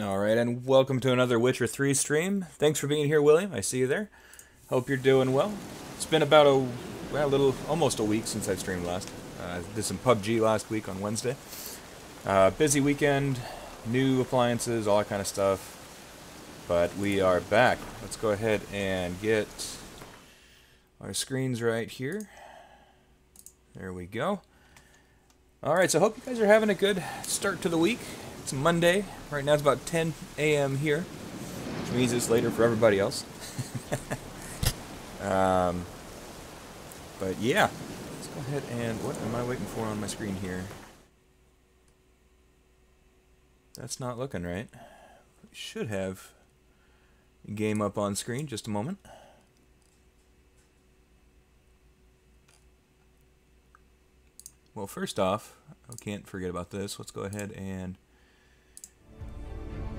Alright, and welcome to another Witcher 3 stream. Thanks for being here, William. I see you there. Hope you're doing well. It's been about almost a week since I streamed last. Did some PUBG last week on Wednesday. Busy weekend, new appliances, all that kind of stuff. But we are back. Let's go ahead and get our screens right here. There we go. Alright, so I hope you guys are having a good start to the week. It's Monday. Right now it's about 10 a.m. here, which means it's later for everybody else. But yeah, let's go ahead and... What am I waiting for on my screen here? That's not looking right. Should have game up on screen. Just a moment. Well, first off, I can't forget about this. Let's go ahead and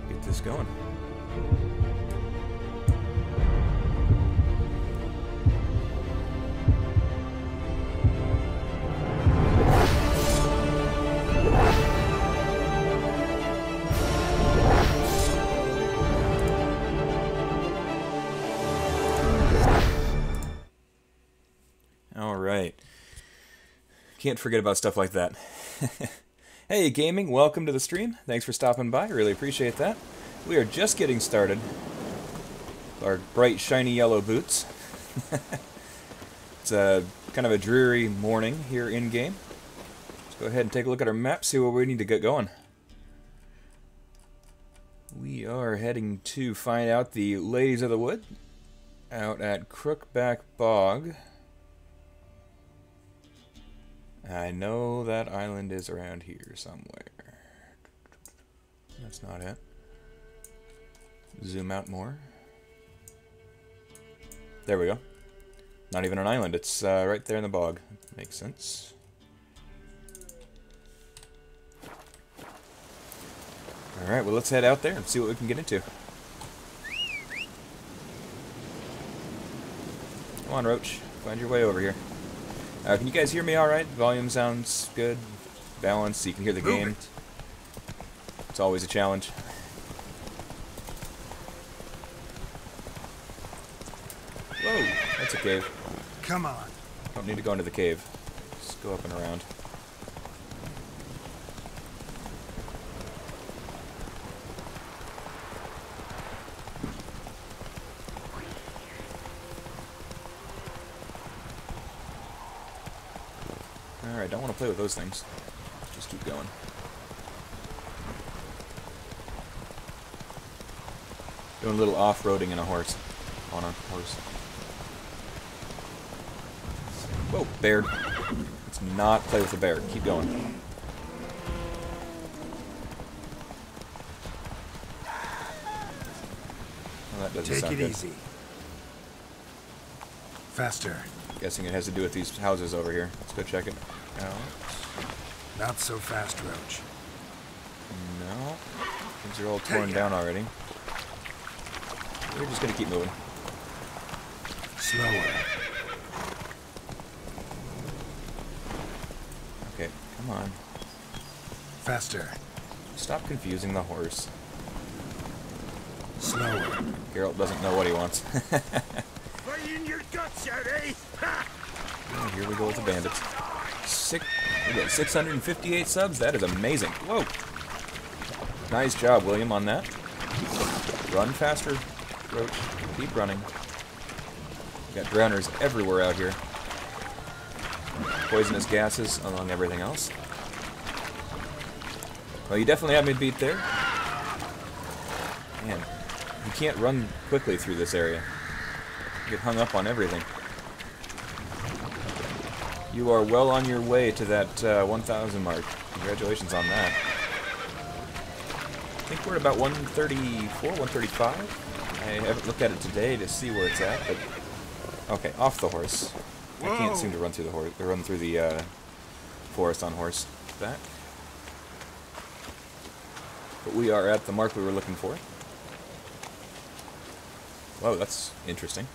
get this going. All right. Can't forget about stuff like that. Hey, gaming, welcome to the stream. Thanks for stopping by. Really appreciate that. We are just getting started. Our bright, shiny yellow boots. It's a kind of a dreary morning here in-game. Let's go ahead and take a look at our map, see where we need to get going. We are heading to find out the Ladies of the Wood out at Crookback Bog. I know that island is around here somewhere. That's not it. Zoom out more. There we go. Not even an island, it's right there in the bog. Makes sense. Alright, well let's head out there and see what we can get into. Come on, Roach. Find your way over here. Can you guys hear me alright? Volume sounds good. Balanced, so you can hear the game. It's always a challenge. Whoa, that's a cave. Come on. Don't need to go into the cave. Just go up and around. Alright, don't want to play with those things. Just keep going. Doing a little off-roading in a horse. On a horse. Whoa, bear. Let's not play with the bear. Keep going. Well, that doesn't sound good. Take it easy. Faster. Guessing it has to do with these houses over here. Let's go check it out. Not so fast, Roach. No. Things are all torn down already. We're just gonna keep moving. Slower. Okay, come on. Faster. Stop confusing the horse. Slower. Geralt doesn't know what he wants. Right in your guts, Eddie! Oh, here we go with the bandits. We got 658 subs. That is amazing. Whoa. Nice job, William, on that. Run faster, Roach. Keep running. We got drowners everywhere out here. Poisonous gases along everything else. Well, you definitely have me beat there. Man, you can't run quickly through this area. You get hung up on everything. You are well on your way to that 1,000 mark. Congratulations on that. I think we're at about 134, 135. I haven't looked at it today to see where it's at, but okay, off the horse. Whoa. I can't seem to run through the forest on horse back. But we are at the mark we were looking for. Whoa, that's interesting.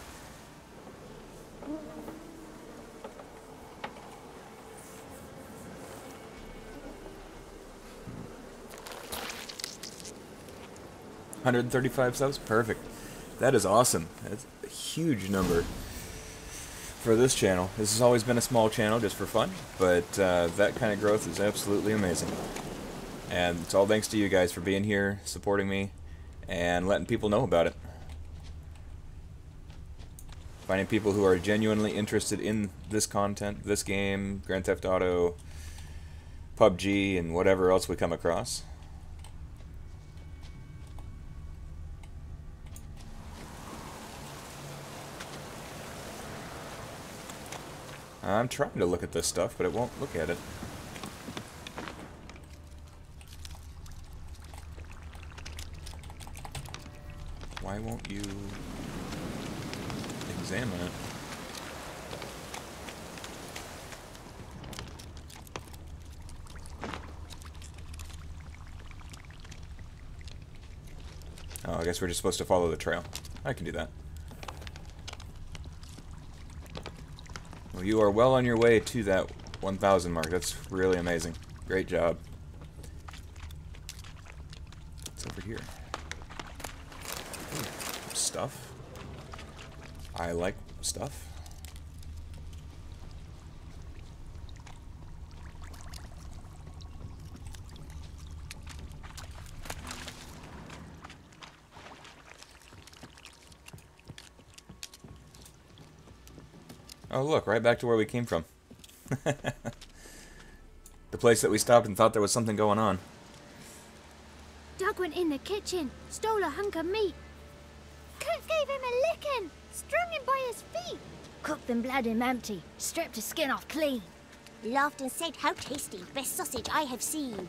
135 subs? Perfect. That is awesome. That's a huge number for this channel. This has always been a small channel just for fun, but that kind of growth is absolutely amazing. And it's all thanks to you guys for being here, supporting me, and letting people know about it. Finding people who are genuinely interested in this content, this game, Grand Theft Auto, PUBG, and whatever else we come across. I'm trying to look at this stuff, but it won't look at it. Why won't you examine it? Oh, I guess we're just supposed to follow the trail. I can do that. Well, you are well on your way to that 1,000 mark. That's really amazing. Great job. What's over here? Ooh, stuff. I like stuff. Oh look, right back to where we came from. The place that we stopped and thought there was something going on. Doug went in the kitchen, stole a hunk of meat. Cook gave him a licking, strung him by his feet. Cooked and bled him empty, stripped his skin off clean. Laughed and said, "How tasty, best sausage I have seen."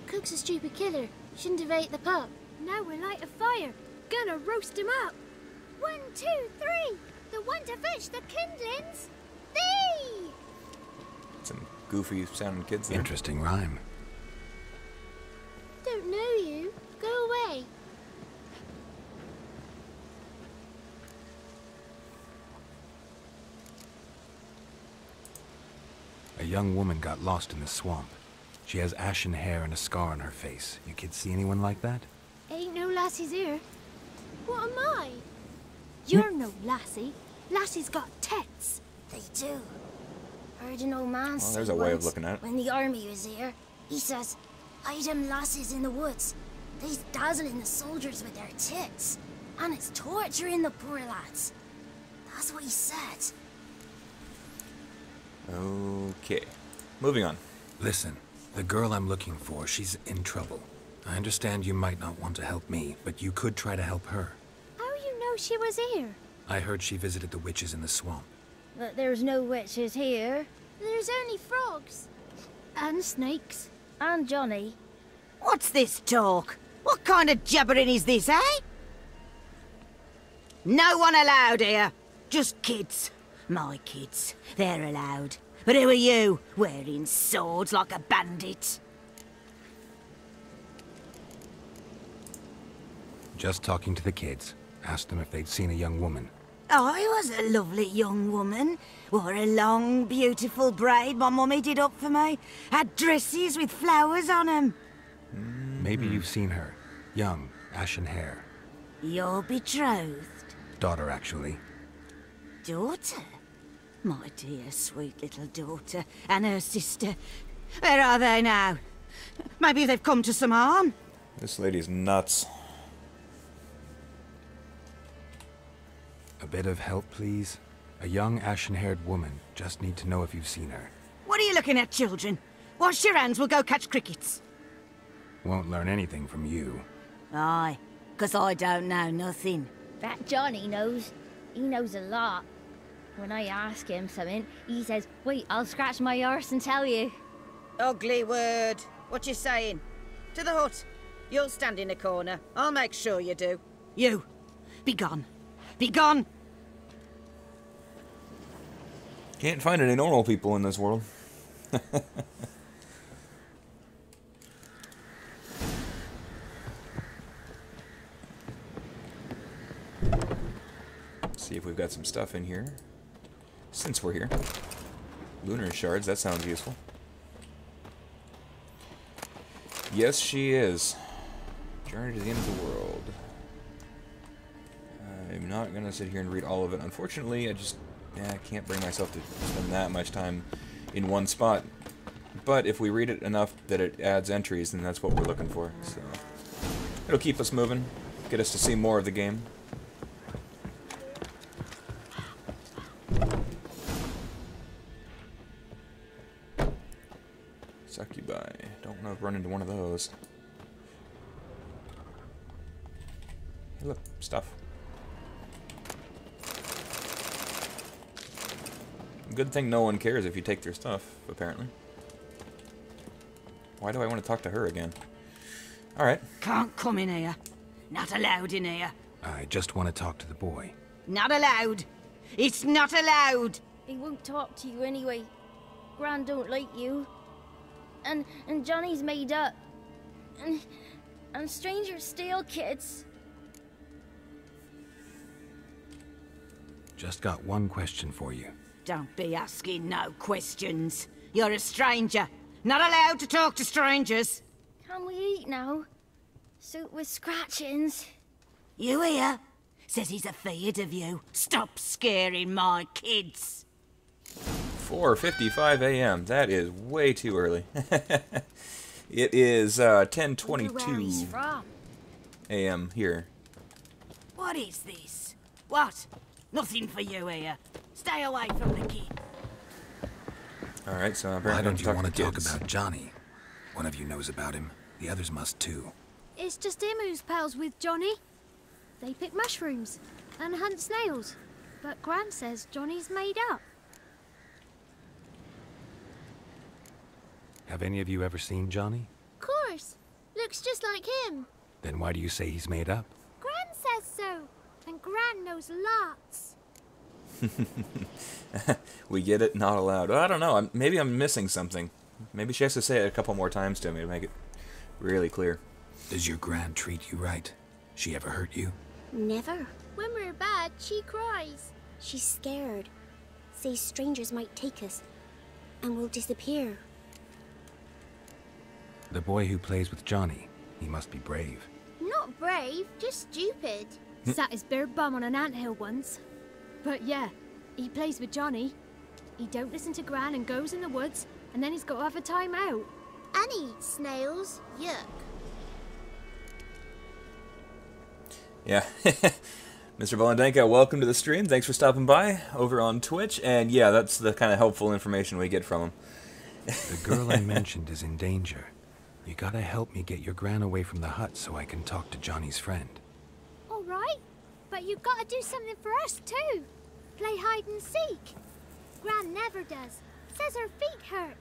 Cook's a stupid killer, shouldn't have ate the pup. Now we'll light a fire, gonna roast him up. 1, 2, 3, the one to fetch the kindlings. Thee! Some goofy sounding kids there. Interesting rhyme. Don't know you. Go away. A young woman got lost in the swamp. She has ashen hair and a scar on her face. You kids see anyone like that? Ain't no lassies here. What am I? You're no lassie. Lassie's got tits. They do. Heard an old man say there's a way of once, looking at it. when the army was here, he says, "I them lasses in the woods. They's dazzling the soldiers with their tits, and it's torturing the poor lads." That's what he said. Okay. Moving on. Listen, the girl I'm looking for, she's in trouble. I understand you might not want to help me, but you could try to help her. How you know she was here? I heard she visited the witches in the swamp. But there's no witches here. There's only frogs. And snakes. And Johnny. What's this talk? What kind of jabbering is this, eh? No one allowed here. Just kids. My kids. They're allowed. But who are you, wearing swords like a bandit? Just talking to the kids. Asked them if they'd seen a young woman. I was a lovely young woman. Wore a long, beautiful braid my mummy did up for me. Had dresses with flowers on 'em. Maybe you've seen her. Young, ashen hair. Your betrothed? Daughter, actually. Daughter? My dear, sweet little daughter. And her sister. Where are they now? Maybe they've come to some harm. This lady's nuts. A bit of help, please? A young, ashen-haired woman. Just need to know if you've seen her. What are you looking at, children? Wash your hands, we'll go catch crickets. Won't learn anything from you. Aye, 'cause I don't know nothing. That Johnny knows. He knows a lot. When I ask him something, he says, "Wait, I'll scratch my arse and tell you." Ugly word. What you saying? To the hut. You'll stand in a corner. I'll make sure you do. You, be gone. Be gone! Can't find any normal people in this world. See if we've got some stuff in here. Since we're here. Lunar shards, that sounds useful. Yes, she is. Journey to the end of the world. not going to sit here and read all of it. Unfortunately, I can't bring myself to spend that much time in one spot. But if we read it enough that it adds entries, then that's what we're looking for. So it'll keep us moving, get us to see more of the game. Succubi. Don't want to run into one of those. Hey, look, stuff. Good thing no one cares if you take their stuff, apparently. Why do I want to talk to her again? Alright. Can't come in here. Not allowed in here. I just want to talk to the boy. Not allowed. It's not allowed. He won't talk to you anyway. Gran don't like you. And Johnny's made up. And strangers steal kids. Just got one question for you. Don't be asking no questions. You're a stranger. Not allowed to talk to strangers. Can we eat now? Soup with scratchings. You hear? Says he's afeard of you. Stop scaring my kids. 4:55 a.m. That is way too early. It is 10:22 a.m. here. What is this? What? Nothing for you here. Stay away from the kid. Alright, so Why apparently don't you want to talk kids. about Johnny? One of you knows about him. The others must too. It's just him who's pals with Johnny. They pick mushrooms and hunt snails. But Gran says Johnny's made up. Have any of you ever seen Johnny? Course. Looks just like him. Then why do you say he's made up? Gran says so. And Gran knows lots. We get it, not allowed. Well, I don't know. Maybe I'm missing something. Maybe she has to say it a couple more times to me to make it really clear. Does your gran treat you right? She ever hurt you? Never. When we're bad, she cries. She's scared. Says strangers might take us. And we'll disappear. The boy who plays with Johnny, he must be brave. Not brave, just stupid. Sat his bare bum on an anthill once. But yeah, he plays with Johnny. He don't listen to Gran and goes in the woods, and then he's got to have a time out. And he eats snails. Yuck. Yeah. Mr. Volandenka, welcome to the stream. Thanks for stopping by over on Twitch. And yeah, that's the kind of helpful information we get from him. The girl I mentioned is in danger. You gotta help me get your gran away from the hut so I can talk to Johnny's friend. All right, but you got to do something for us too. Play hide and seek. Gran never does. Says her feet hurt.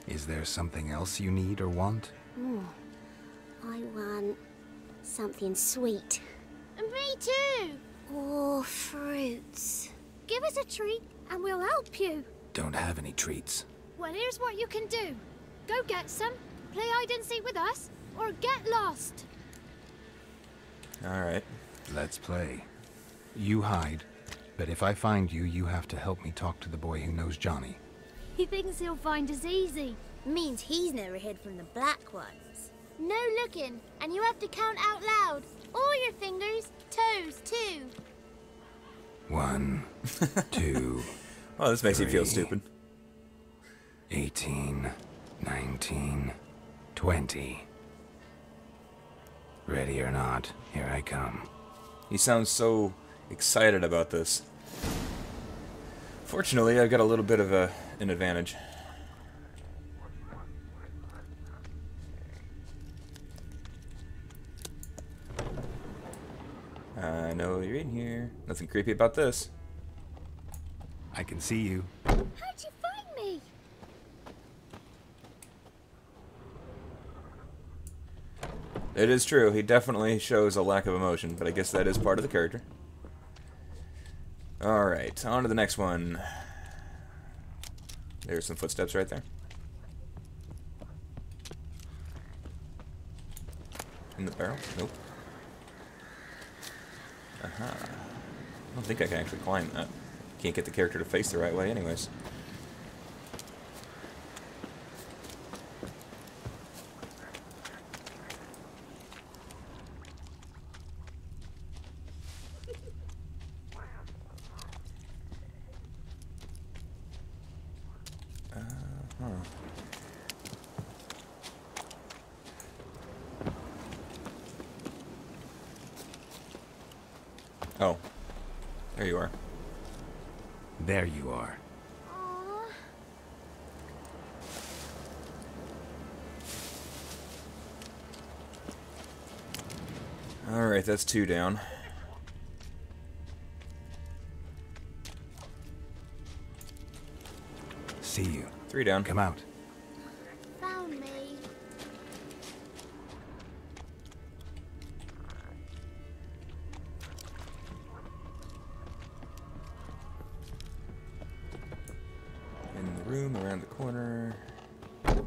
Is there something else you need or want? I want something sweet. And me too. Oh, fruits. Give us a treat and we'll help you. Don't have any treats. Well, here's what you can do. Go get some, play hide and seek with us, or get lost. Alright. Let's play. You hide, but if I find you, you have to help me talk to the boy who knows Johnny. He thinks he'll find us easy. Means he's never hid from the black ones. No looking, and you have to count out loud. All your fingers, toes too. 1, 2, Well, this makes you feel 3, stupid. 18, 19, 20. Ready or not, here I come. He sounds so excited about this. Fortunately, I've got a little bit of an advantage. I know you're in here. Nothing creepy about this. I can see you. How'd you find me? It is true, he definitely shows a lack of emotion, but I guess that is part of the character. Alright, on to the next one. There's some footsteps right there. In the barrel? Nope. Aha. I don't think I can actually climb that. Can't get the character to face the right way anyways. Huh. Oh. There you are. There you are. Aww. Alright, that's 2 down. See you. 3 down. Come out. Found me. In the room, around the corner.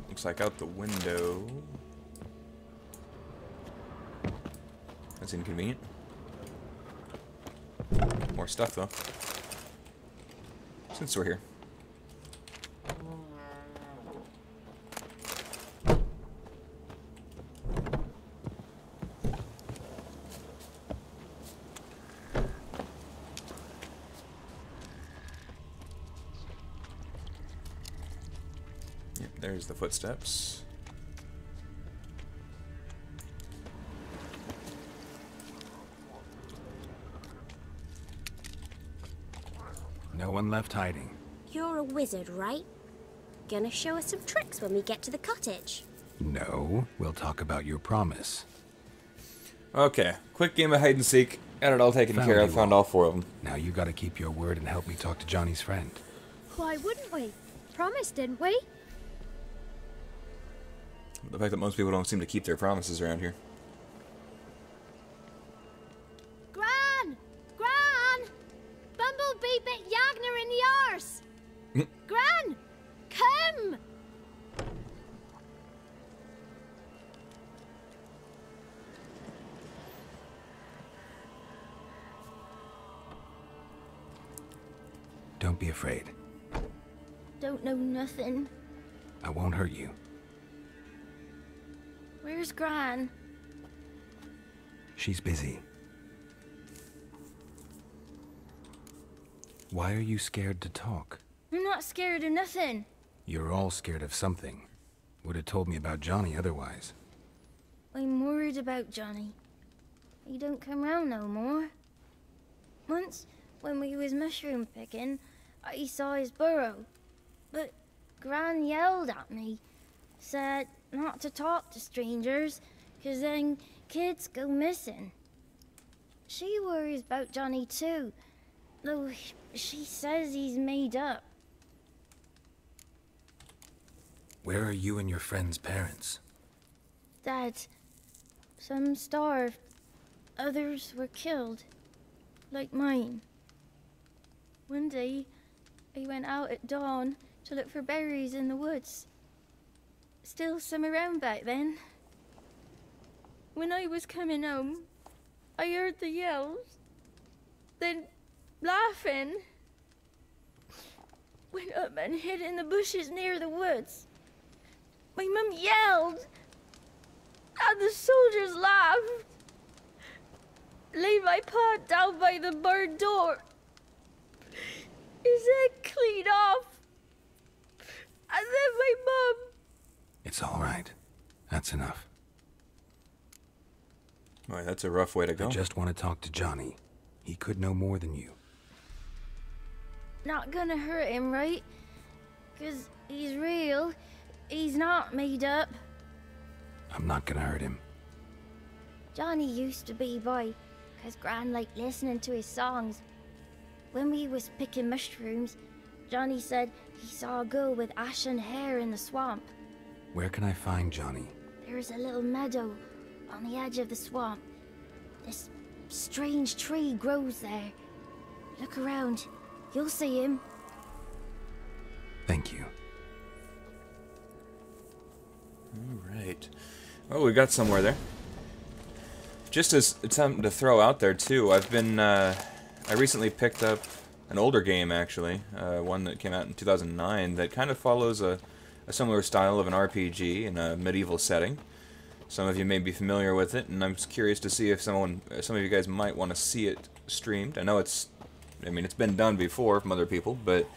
Looks like out the window. That's inconvenient. More stuff, though. Since we're here. Yep, there's the footsteps. No one left hiding. You're a wizard, right? Gonna show us some tricks when we get to the cottage. No, we'll talk about your promise. Okay, quick game of hide and seek. Got it all taken Found care of. you Found all 4 of them. Now you gotta keep your word and help me talk to Johnny's friend. Why wouldn't we? Promised, didn't we? The fact that most people don't seem to keep their promises around here. Gran! Gran! Bumblebee bit Yagner in the arse! Gran! Come! Don't be afraid. Don't know nothing. I won't hurt you. Where's Gran? She's busy. Why are you scared to talk? I'm not scared of nothing. You're all scared of something. Would have told me about Johnny otherwise. I'm worried about Johnny. He don't come round no more. Once, when we was mushroom picking, I saw his burrow. But Gran yelled at me, said not to talk to strangers, 'cause then kids go missing. She worries about Johnny too, though she says he's made up. Where are you and your friend's parents? Dad, some starved, others were killed, like mine. One day, I went out at dawn to look for berries in the woods. Still some around back then. When I was coming home, I heard the yells, then laughing. Went up and hid in the bushes near the woods. My mum yelled, and the soldiers laughed. Laid my pa down by the barn door. His head clean off. And then my mum. It's all right. That's enough. Boy, that's a rough way to go. I just want to talk to Johnny. He could know more than you. Not gonna hurt him, right? 'Cause he's real. He's not made up. I'm not gonna hurt him. Johnny used to be boy, 'cause Gran liked listening to his songs. When we was picking mushrooms, Johnny said he saw a girl with ashen hair in the swamp. Where can I find Johnny? There is a little meadow on the edge of the swamp. This strange tree grows there. Look around. You'll see him. Thank you. Alright. Well, we got somewhere there. Just as something to throw out there, too, I recently picked up an older game, actually. One that came out in 2009 that kind of follows a similar style of an RPG in a medieval setting. Some of you may be familiar with it, and I'm curious to see if some of you guys might want to see it streamed. I know it's been done before from other people, but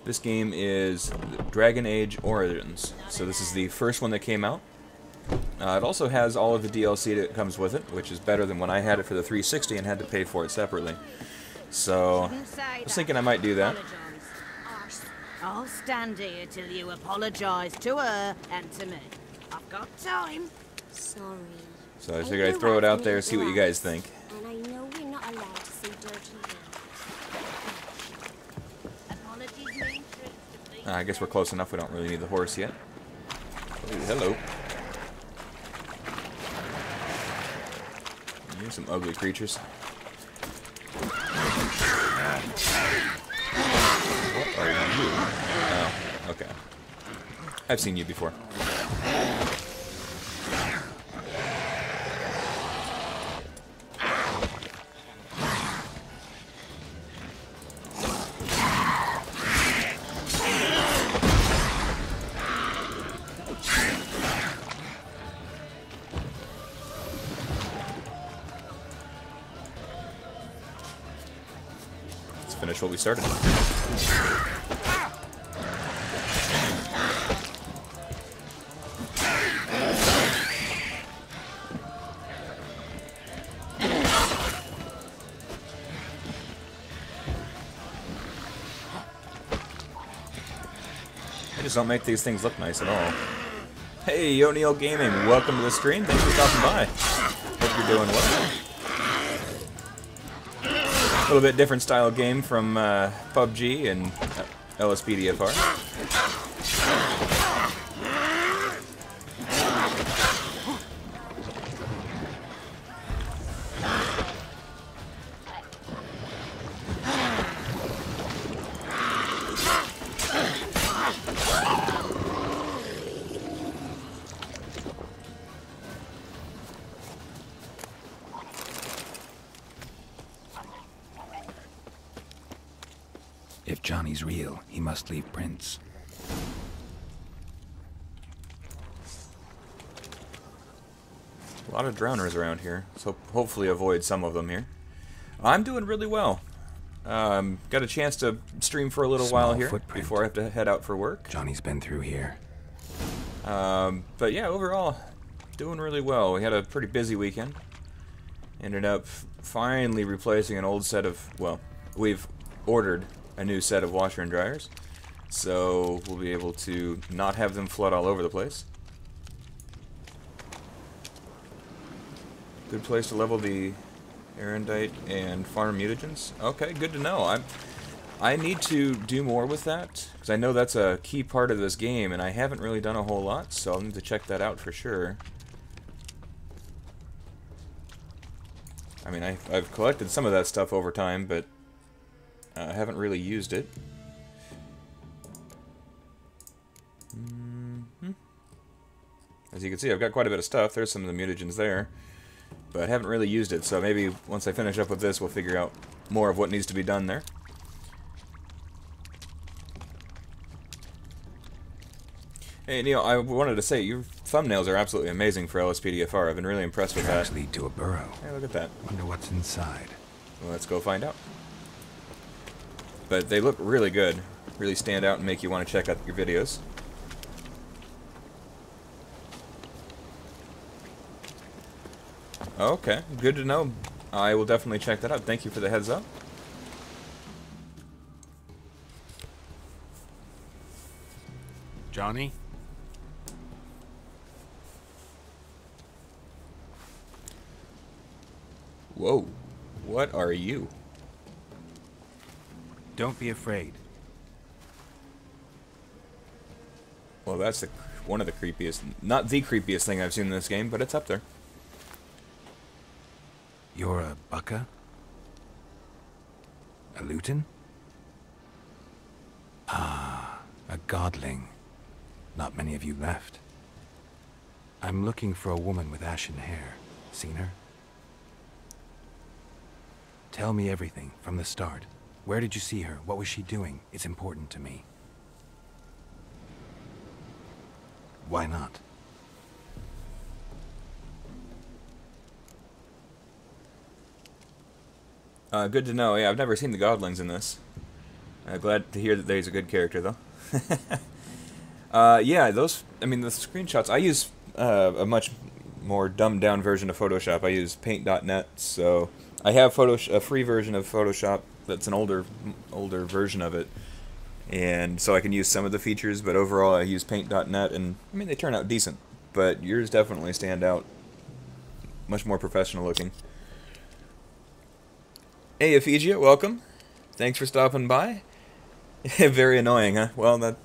This game is Dragon Age Origins. So this is the first one that came out. It also has all of the DLC that comes with it, which is better than when I had it for the 360 and had to pay for it separately. So, I was thinking I might do that. I'll stand here till you apologise to her and to me. I've got time. Sorry. So I figured I'd throw it out there, see what you guys think. And I know we're not allowed to say dirty words. Apologies mean truth to please. I guess we're close enough, we don't really need the horse yet. Ooh, hello. Here's some ugly creatures. What are you? Oh, okay. I've seen you before. Finish what we started. I just don't make these things look nice at all. Hey, O'Neill Gaming, welcome to the stream. Thanks for stopping by. Hope you're doing well. A little bit different style game from PUBG and LSPDFR. If Johnny's real, he must leave prints. A lot of drowners around here, so hopefully avoid some of them here. I'm doing really well. Got a chance to stream for a little while here before I have to head out for work. Johnny's been through here. But yeah, overall, doing really well. We had a pretty busy weekend. Ended up finally replacing an old set of, well, we've ordered a new set of washer and dryers, so we'll be able to not have them flood all over the place. Good place to level the erendite and farm mutagens. Okay, good to know. I need to do more with that, because I know that's a key part of this game, and I haven't really done a whole lot, so I'll need to check that out for sure. I mean, I've collected some of that stuff over time, but I haven't really used it. As you can see, I've got quite a bit of stuff. There's some of the mutagens there, but I haven't really used it, so maybe once I finish up with this, we'll figure out more of what needs to be done there. Hey Neil, I wanted to say, your thumbnails are absolutely amazing for LSPDFR. I've been really impressed with Tracks that. lead to a burrow. Hey, look at that. Wonder what's inside. Well, let's go find out. But they look really good. Really stand out and make you want to check out your videos. Okay, good to know. I will definitely check that out. Thank you for the heads up. Johnny? Whoa, what are you? Don't be afraid. Well, that's one of the creepiest, not the creepiest thing I've seen in this game, but it's up there. You're a bucka? A luton? Ah, a godling. Not many of you left. I'm looking for a woman with ashen hair. Seen her? Tell me everything, from the start. Where did you see her? What was she doing? It's important to me. Why not? Good to know. Yeah, I've never seen the godlings in this. Glad to hear that he's a good character, though. Yeah, those. I mean, the screenshots. I use a much more dumbed down version of Photoshop. I use Paint.net, so I have a free version of Photoshop that's an older version of it, and so I can use some of the features. But overall, I use Paint.net, and I mean they turn out decent. But yours definitely stand out. Much more professional looking. Hey, Ephegia, welcome. Thanks for stopping by. Very annoying, huh? Well, that.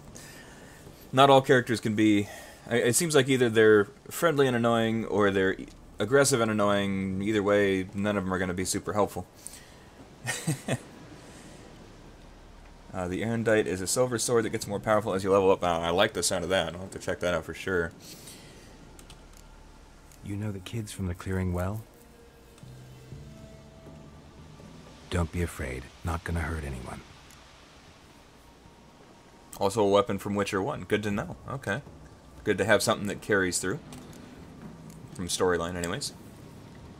Not all characters can be... It seems like either they're friendly and annoying, or they're aggressive and annoying. Either way, none of them are going to be super helpful. The Erendite is a silver sword that gets more powerful as you level up. I like the sound of that. I'll have to check that out for sure. You know the kids from the clearing well? Don't be afraid. Not gonna hurt anyone. Also a weapon from Witcher 1. Good to know. Okay. Good to have something that carries through. From storyline, anyways.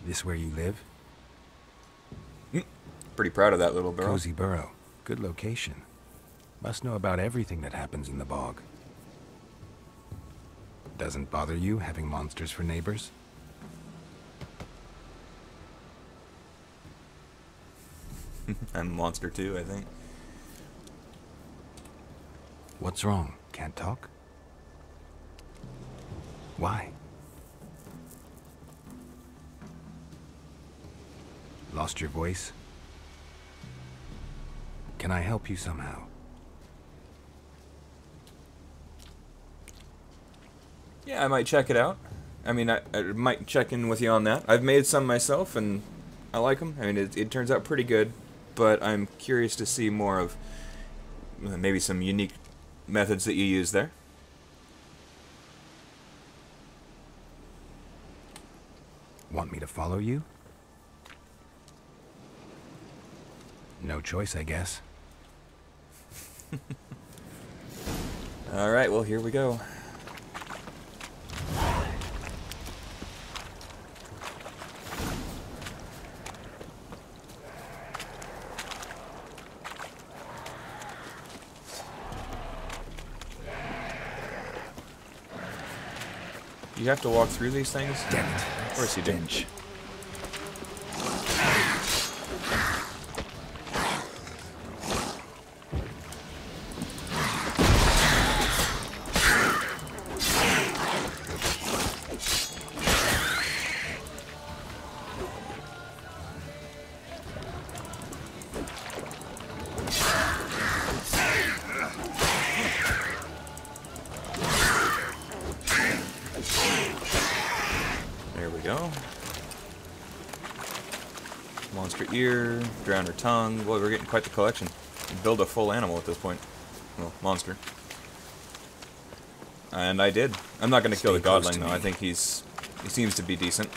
This where you live? Pretty proud of that little burrow. Cozy burrow. Good location. Must know about everything that happens in the bog. Doesn't bother you having monsters for neighbors? I'm a monster too, I think. What's wrong? Can't talk? Why? Lost your voice? Can I help you somehow? Yeah, I might check it out. I mean, I might check in with you on that. I've made some myself, and I like them. I mean, it turns out pretty good, but I'm curious to see more of maybe some unique methods that you use there. Want me to follow you? No choice, I guess. Alright, well, here we go. You have to walk through these things? Damn it. Of course you do. Stench. Monster ear, drowner tongue. Boy, we're getting quite the collection. Build a full animal at this point. Well, monster. And I did. I'm not going to kill the godling though. I think he seems to be decent.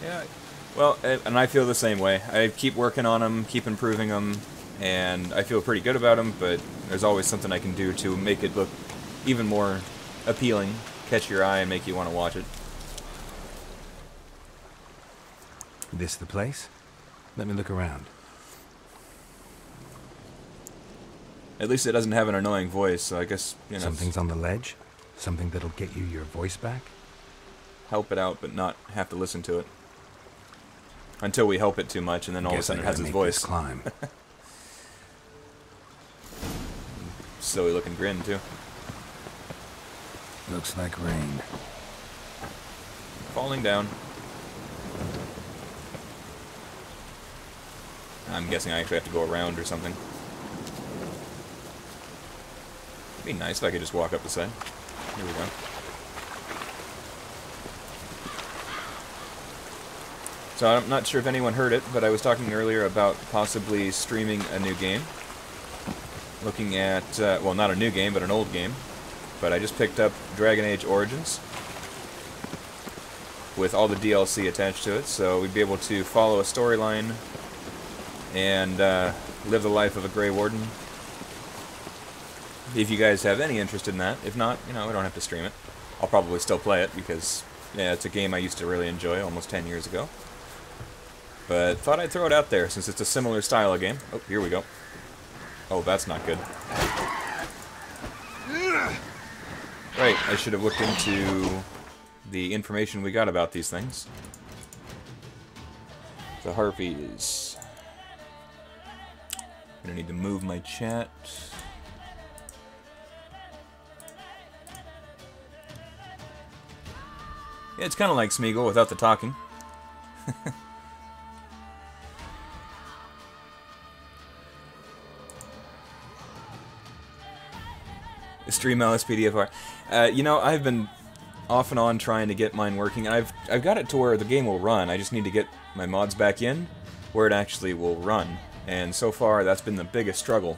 Yeah. Well, and I feel the same way. I keep working on him, keep improving him, and I feel pretty good about him, but there's always something I can do to make it look even more appealing, catch your eye, and make you want to watch it. This the place? Let me look around. At least it doesn't have an annoying voice, so I guess, you know... Something's on the ledge? Something that'll get you your voice back? Help it out, but not have to listen to it. Until we help it too much, and then all of a sudden it has its voice. Climb. Silly looking grin, too. Looks like rain. Falling down. I'm guessing I actually have to go around or something. It'd be nice if I could just walk up the side. Here we go. So I'm not sure if anyone heard it, but I was talking earlier about possibly streaming a new game. Looking at, well, not a new game, but an old game. But I just picked up Dragon Age Origins with all the DLC attached to it, so we'd be able to follow a storyline and live the life of a Grey Warden. If you guys have any interest in that. If not, you know, we don't have to stream it. I'll probably still play it because Yeah, it's a game I used to really enjoy almost 10 years ago. But thought I'd throw it out there since it's a similar style of game. Oh, here we go. Oh, that's not good. Right, I should have looked into the information we got about these things. The harpies. I'm gonna need to move my chat. Yeah, it's kind of like Smeagol without the talking. Stream LSPDFR. You know, I've been off and on trying to get mine working. I've got it to where the game will run. I just need to get my mods back in where it actually will run. And so far, that's been the biggest struggle.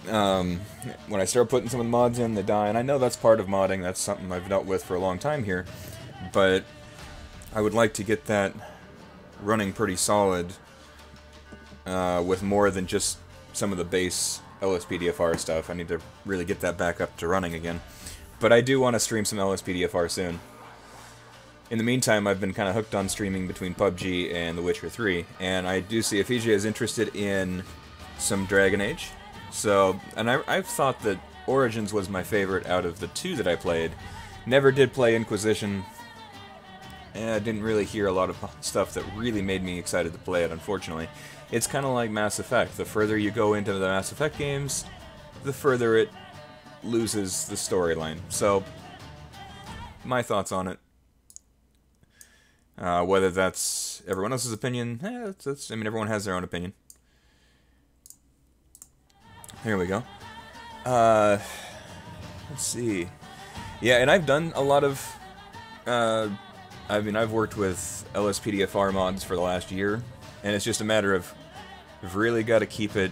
When I start putting some of the mods in, they die. And I know that's part of modding. That's something I've dealt with for a long time here. But I would like to get that running pretty solid with more than just some of the base LSPDFR stuff. I need to really get that back up to running again. But I do want to stream some LSPDFR soon. In the meantime, I've been kind of hooked on streaming between PUBG and The Witcher 3, and I do see Ephesians is interested in some Dragon Age. So, and I've thought that Origins was my favorite out of the two that I played. Never did play Inquisition. And I didn't really hear a lot of stuff that really made me excited to play it, unfortunately. It's kind of like Mass Effect. The further you go into the Mass Effect games, the further it loses the storyline. So, my thoughts on it. Whether that's everyone else's opinion, I mean, everyone has their own opinion. Here we go. Let's see. Yeah, and I've done a lot of... I mean, I've worked with LSPDFR mods for the last year, and it's just a matter of you've really got to keep it...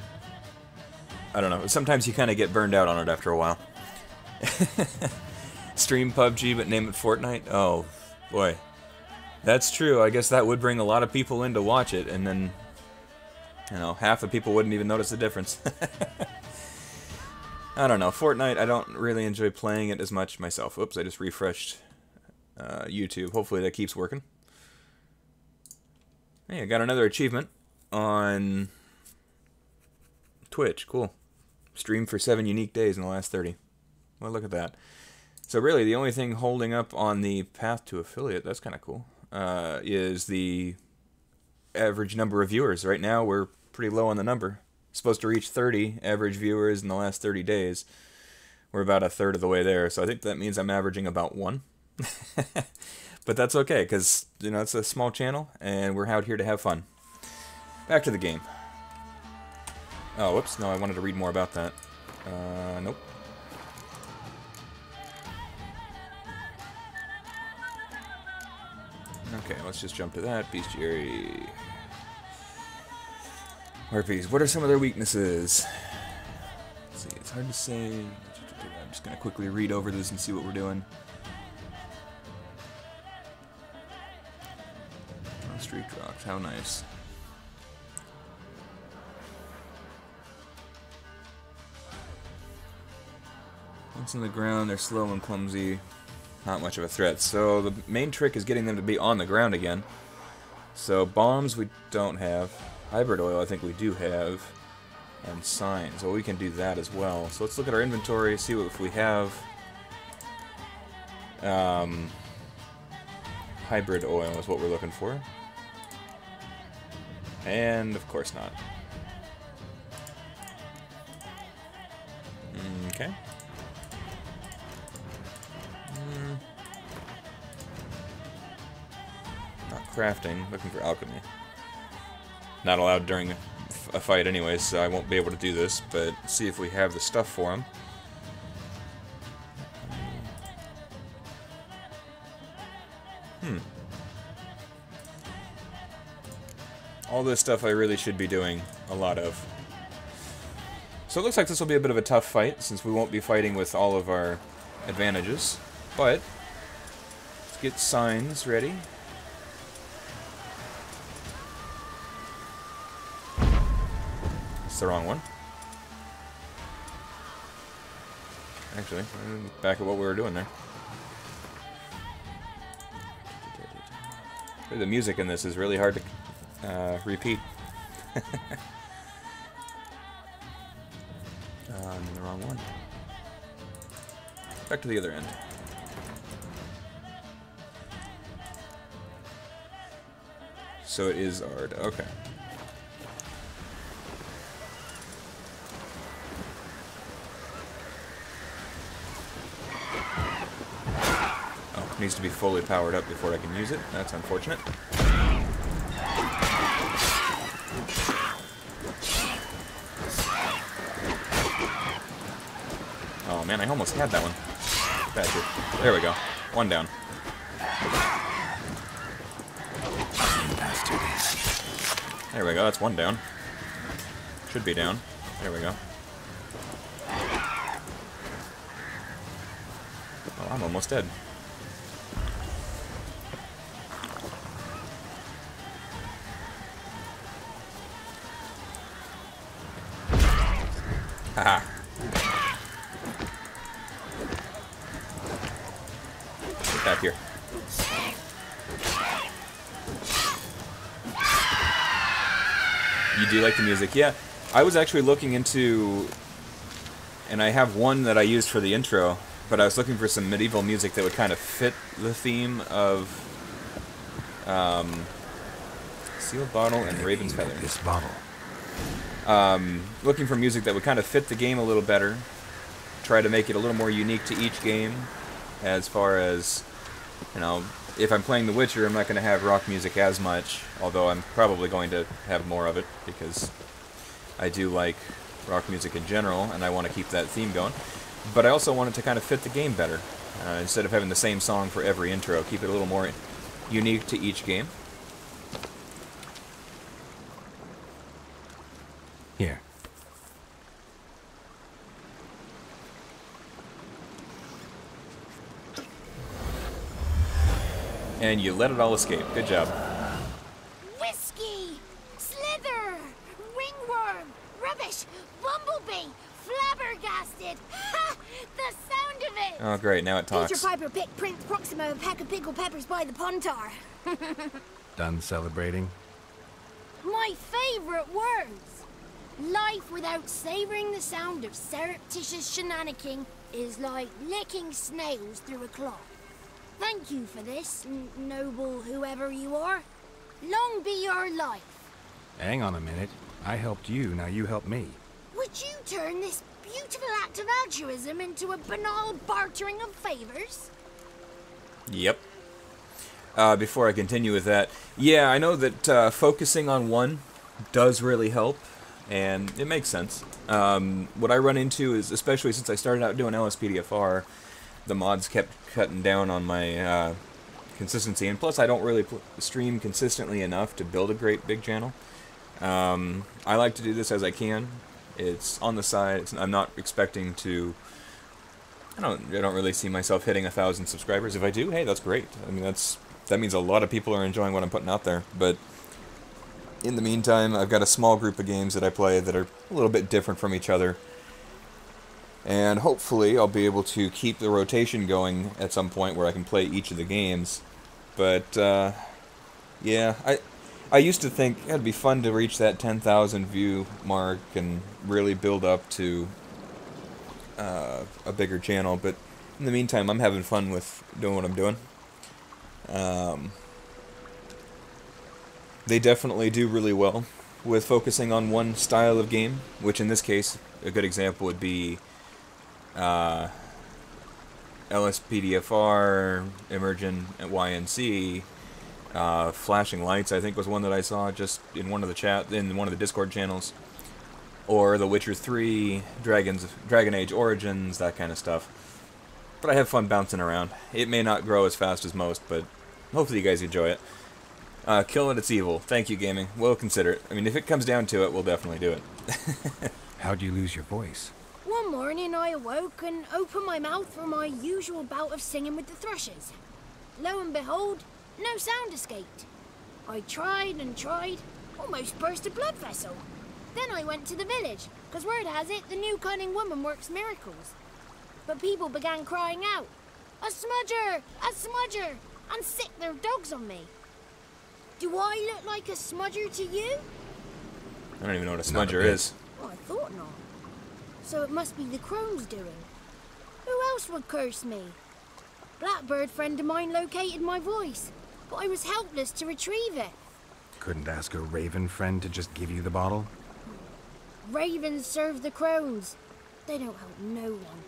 I don't know, sometimes you kind of get burned out on it after a while. Stream PUBG, but name it Fortnite? Oh, boy. That's true. I guess that would bring a lot of people in to watch it, and then, you know, half the people wouldn't even notice the difference. I don't know. Fortnite, I don't really enjoy playing it as much myself. Oops, I just refreshed YouTube. Hopefully that keeps working. Hey, I got another achievement on Twitch. Cool. Streamed for 7 unique days in the last 30. Well, look at that. So really, the only thing holding up on the path to affiliate, that's kind of cool, is the average number of viewers. Right now, we're pretty low on the number. Supposed to reach 30 average viewers in the last 30 days. We're about a third of the way there, so I think that means I'm averaging about 1. But that's okay, because, you know, it's a small channel, and we're out here to have fun. Back to the game. Oh, whoops, no, I wanted to read more about that. Nope. Okay, let's just jump to that. Bestiary. Harpies, what are some of their weaknesses? Let's see, it's hard to say. I'm just going to quickly read over this and see what we're doing. Oh, streak dropped, how nice. Once on the ground, they're slow and clumsy. Not much of a threat. So the main trick is getting them to be on the ground again. So bombs we don't have. Hybrid oil I think we do have. And signs. Well, we can do that as well. So let's look at our inventory, see what if we have hybrid oil is what we're looking for. And of course not. Okay. Not crafting, looking for alchemy. Not allowed during a fight anyways, so I won't be able to do this, but see if we have the stuff for him. All this stuff I really should be doing a lot of. So it looks like this will be a bit of a tough fight, since we won't be fighting with all of our advantages. But let's get signs ready. That's the wrong one. Actually, back at what we were doing there. The music in this is really hard to repeat. I'm in the wrong one. Back to the other end. So it is Ard. Okay. Oh, it needs to be fully powered up before I can use it. That's unfortunate. Oh man, I almost had that one. Bastard. There we go. One down. There we go, that's one down. Should be down. There we go. Oh, I'm almost dead. Haha. Get back here. You do like the music? Yeah. I was actually looking into, and I have one that I used for the intro, but I was looking for some medieval music that would kind of fit the theme of Sealed Bottle and Raven's Feather. This bottle. Looking for music that would kind of fit the game a little better, try to make it a little more unique to each game, as far as, you know, if I'm playing The Witcher, I'm not going to have rock music as much, although I'm probably going to have more of it, because I do like rock music in general, and I want to keep that theme going. But I also want it to kind of fit the game better. Instead of having the same song for every intro, keep it a little more unique to each game. Here. And you let it all escape. Good job. Whiskey! Slither! Ringworm! Rubbish! Bumblebee! Flabbergasted! Ha! The sound of it! Oh, great. Now it Peter talks. Piper picked Prince Proximo a pack of pickled peppers by the pontar. Done celebrating? My favourite words! Life without savouring the sound of surreptitious shenanigans is like licking snails through a cloth. Thank you for this, noble whoever you are. Long be your life. Hang on a minute. I helped you, now you help me. Would you turn this beautiful act of altruism into a banal bartering of favours? Yep. Before I continue with that, yeah, I know that focusing on one does really help, and it makes sense. What I run into is, especially since I started out doing LSPDFR, the mods kept cutting down on my consistency, and plus I don't really stream consistently enough to build a great big channel. I like to do this as I can. It's on the side. I'm not expecting to. I don't really see myself hitting 1,000 subscribers. If I do, hey, that's great. I mean, that means a lot of people are enjoying what I'm putting out there. But in the meantime, I've got a small group of games that I play that are a little bit different from each other. And hopefully I'll be able to keep the rotation going at some point where I can play each of the games. But, yeah, I used to think it'd be fun to reach that 10,000 view mark and really build up to a bigger channel. But in the meantime, I'm having fun with doing what I'm doing. They definitely do really well with focusing on one style of game, which in this case, a good example would be LSPDFR, Emergent, and YNC. Flashing Lights, I think, was one that I saw just in one of the Discord channels, or The Witcher 3, Dragon Age Origins, that kind of stuff. But I have fun bouncing around. It may not grow as fast as most, but hopefully you guys enjoy it. Kill it, it's evil. Thank you, gaming. We'll consider it. I mean, if it comes down to it, we'll definitely do it. How'd you lose your voice? One morning I awoke and opened my mouth for my usual bout of singing with the thrushes. Lo and behold, no sound escaped. I tried and tried, almost burst a blood vessel. Then I went to the village, because word has it the new cunning woman works miracles. But people began crying out, "A smudger! A smudger!" and sick their dogs on me. Do I look like a smudger to you? I don't even know what a Not a smudger bit. is. Oh, I thought not. So it must be the crone's doing. Who else would curse me? Blackbird friend of mine located my voice, but I was helpless to retrieve it. Couldn't ask a raven friend to just give you the bottle? Ravens serve the crones. They don't help no one.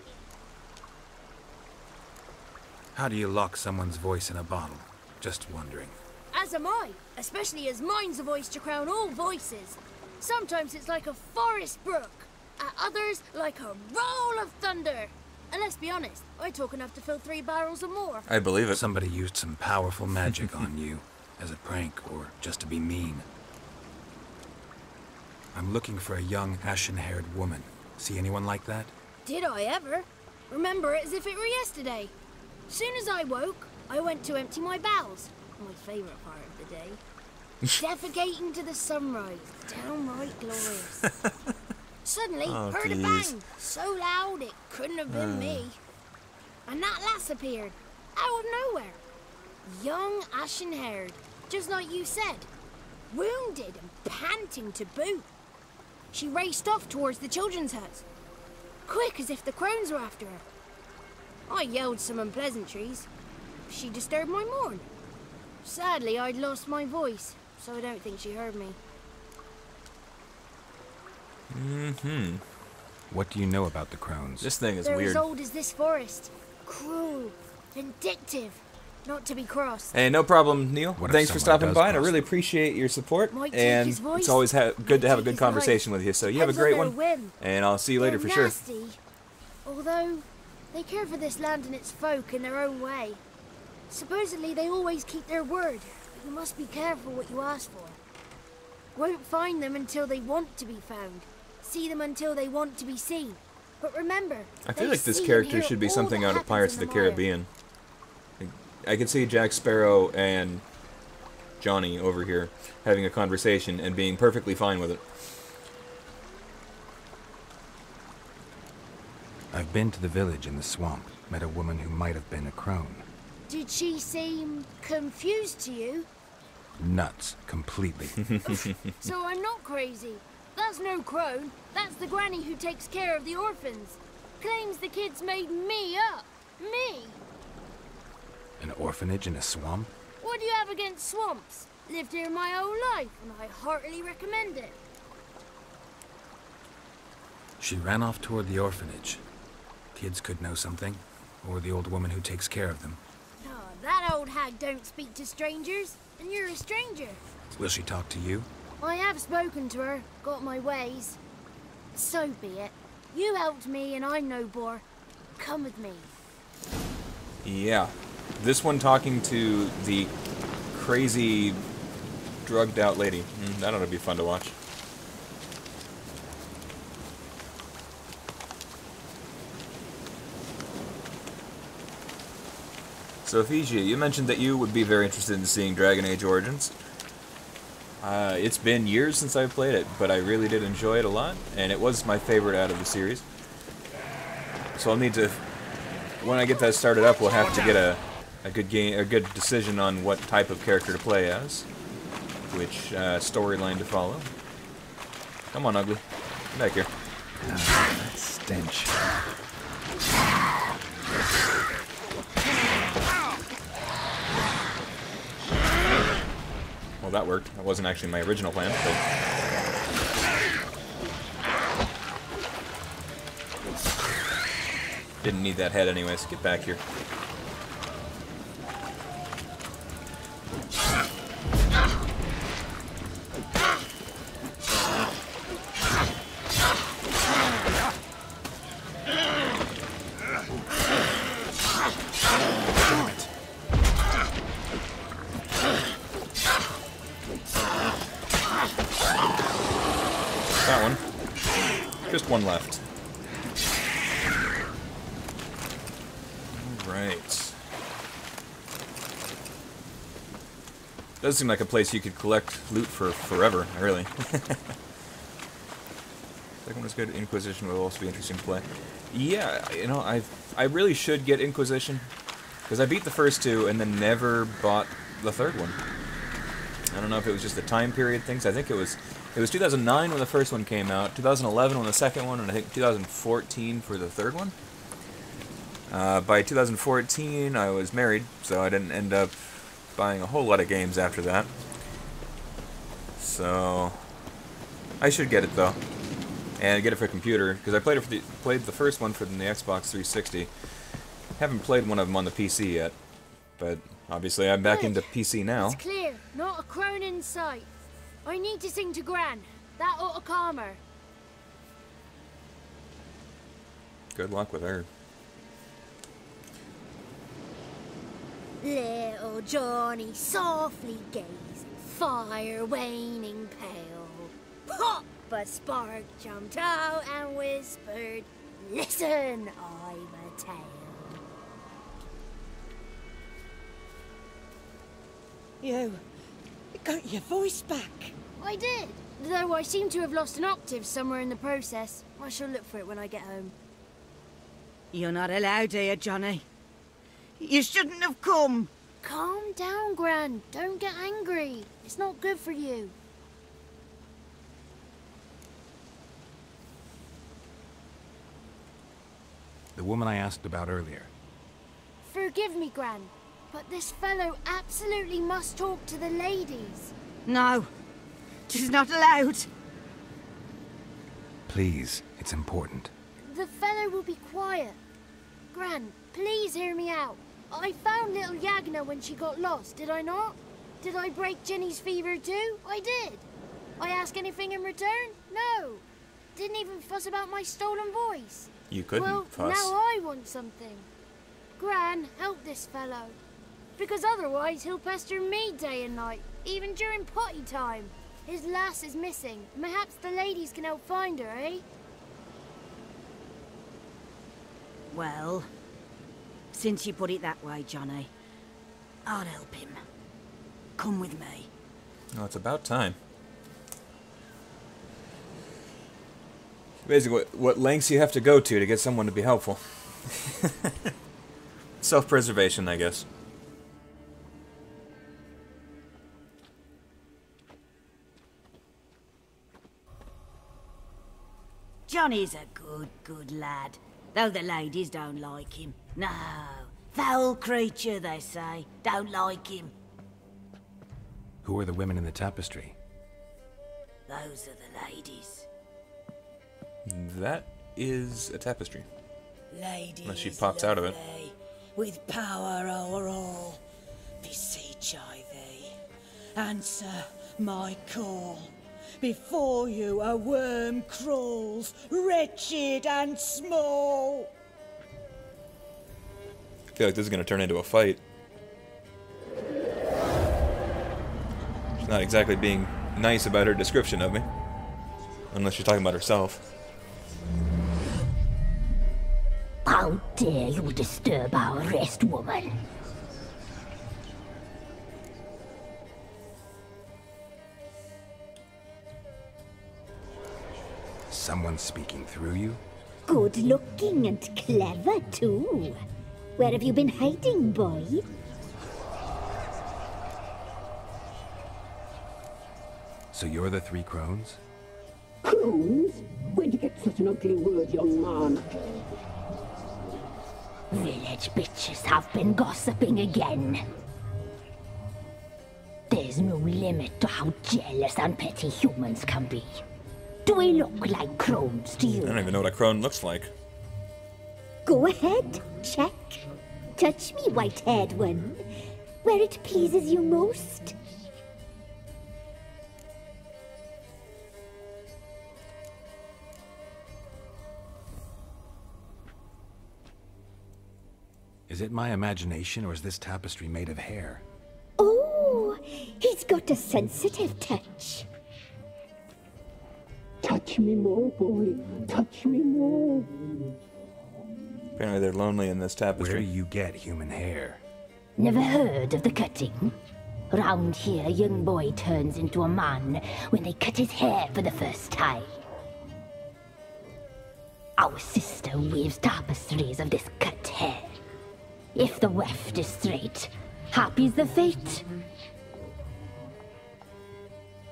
How do you lock someone's voice in a bottle? Just wondering. As am I, especially as mine's a voice to crown all voices. Sometimes it's like a forest brook, at others like a roll of thunder. And let's be honest, I talk enough to fill 3 barrels or more. I believe it. Somebody used some powerful magic on you, as a prank or just to be mean. I'm looking for a young, ashen-haired woman. See anyone like that? Did I ever? Remember it as if it were yesterday. Soon as I woke, I went to empty my bowels. My favourite part of the day. Defecating to the sunrise. Downright glorious. Suddenly, Oh, heard a please. bang. So loud it couldn't have been me. And that lass appeared. Out of nowhere. Young, ashen-haired. Just like you said. Wounded and panting to boot. She raced off towards the children's hut. Quick as if the crones were after her. I yelled some unpleasantries. She disturbed my morn. Sadly, I'd lost my voice, so I don't think she heard me. Mm-hmm. What do you know about the crones? This thing is They're weird. as old as this forest. Cruel, vindictive, not to be crossed. Hey, no problem, Neil. What if Thanks for someone stopping does by, and I cross really them? appreciate your support. Might take And his voice, it's always good to might have a take good his conversation life. with you. So you have a Depends on great their one, whim. and I'll see you later They're for sure. nasty. Although, they care for this land and its folk in their own way. Supposedly, they always keep their word, but you must be careful what you ask for. Won't find them until they want to be found. See them until they want to be seen. But remember, I feel they like this see and character hear should be all something that out of happens Pirates in of the mire. Caribbean. I could see Jack Sparrow and Johnny over here having a conversation and being perfectly fine with it. I've been to the village in the swamp, met a woman who might have been a crone. Did she seem confused to you? Nuts, completely. So I'm not crazy. That's no crone. That's the granny who takes care of the orphans. Claims the kids made me up. Me! An orphanage in a swamp? What do you have against swamps? Lived here my whole life, and I heartily recommend it. She ran off toward the orphanage. Kids could know something, or the old woman who takes care of them. Oh, that old hag don't speak to strangers, and you're a stranger. Will she talk to you? I have spoken to her, got my ways. So be it. You helped me, and I'm no bore. Come with me. Yeah. This one talking to the crazy, drugged out lady. That ought to be fun to watch. So, Fiji, you mentioned that you would be very interested in seeing Dragon Age Origins. It's been years since I've played it, but I really did enjoy it a lot, and it was my favorite out of the series. So I'll need to, when I get that started up, we'll have to get a good decision on what type of character to play as, which storyline to follow. Come on, Ugly. Come back here. That stench. Well, that worked. That wasn't actually my original plan, but... Didn't need that head anyways. Get back here. That one. Just one left. Alright. Does seem like a place you could collect loot for forever, really. Second one's good. Inquisition will also be interesting to play. Yeah, you know, I really should get Inquisition. Because I beat the first two and then never bought the third one. I don't know if it was just the time period things. I think it was 2009 when the first one came out, 2011 when the second one, and I think 2014 for the third one. By 2014, I was married, so I didn't end up buying a whole lot of games after that. So I should get it though, and get it for computer because I played the first one for the Xbox 360. Haven't played one of them on the PC yet, but obviously I'm back into PC now. It's clear, not a crone in sight. I need to sing to Gran. That ought to calm her. Good luck with her. Little Johnny softly gazed, fire waning pale. Pop! A spark jumped out and whispered, "Listen, I'm a tale." You got your voice back. I did, though I seem to have lost an octave somewhere in the process. I shall look for it when I get home. You're not allowed here, Johnny. You shouldn't have come. Calm down, Gran. Don't get angry. It's not good for you. The woman I asked about earlier. Forgive me, Gran, but this fellow absolutely must talk to the ladies. No, she's not allowed. Please, it's important. The fellow will be quiet. Gran, please hear me out. I found little Yagna when she got lost, did I not? Did I break Jenny's fever too? I did. I ask anything in return? No. Didn't even fuss about my stolen voice. You couldn't fuss. Now I want something. Gran, help this fellow. Because otherwise he'll pester me day and night, even during potty time. His lass is missing. Perhaps the ladies can help find her, eh? Well, since you put it that way, Johnny, I'll help him. Come with me. Oh, it's about time. Basically, what lengths you have to go to get someone to be helpful. Self-preservation, I guess. Johnny's a good lad, though the ladies don't like him. No, foul creature, they say. Don't like him. Who are the women in the tapestry? Those are the ladies. That is a tapestry. Ladies, unless she pops out of it. lovely, with power o'er all, beseech I thee, answer my call. Before you a worm crawls, wretched and small. I feel like this is going to turn into a fight. She's not exactly being nice about her description of me. Unless she's talking about herself. How dare you disturb our rest, woman? Someone speaking through you? Good looking and clever, too. Where have you been hiding, boy? So you're the three crones? Crones? Where'd you get such an ugly word, young man? Village bitches have been gossiping again. There's no limit to how jealous and petty humans can be. Do we look like crones to you? I don't even know what a crone looks like. Go ahead, check. Touch me, white-haired one, where it pleases you most. Is it my imagination, or is this tapestry made of hair? Oh, he's got a sensitive touch. Touch me more, boy. Touch me more. Apparently they're lonely in this Where tapestry. do you get human hair? Never heard of the cutting? Round here, a young boy turns into a man when they cut his hair for the first time. Our sister weaves tapestries of this cut hair. If the weft is straight, happy's the fate.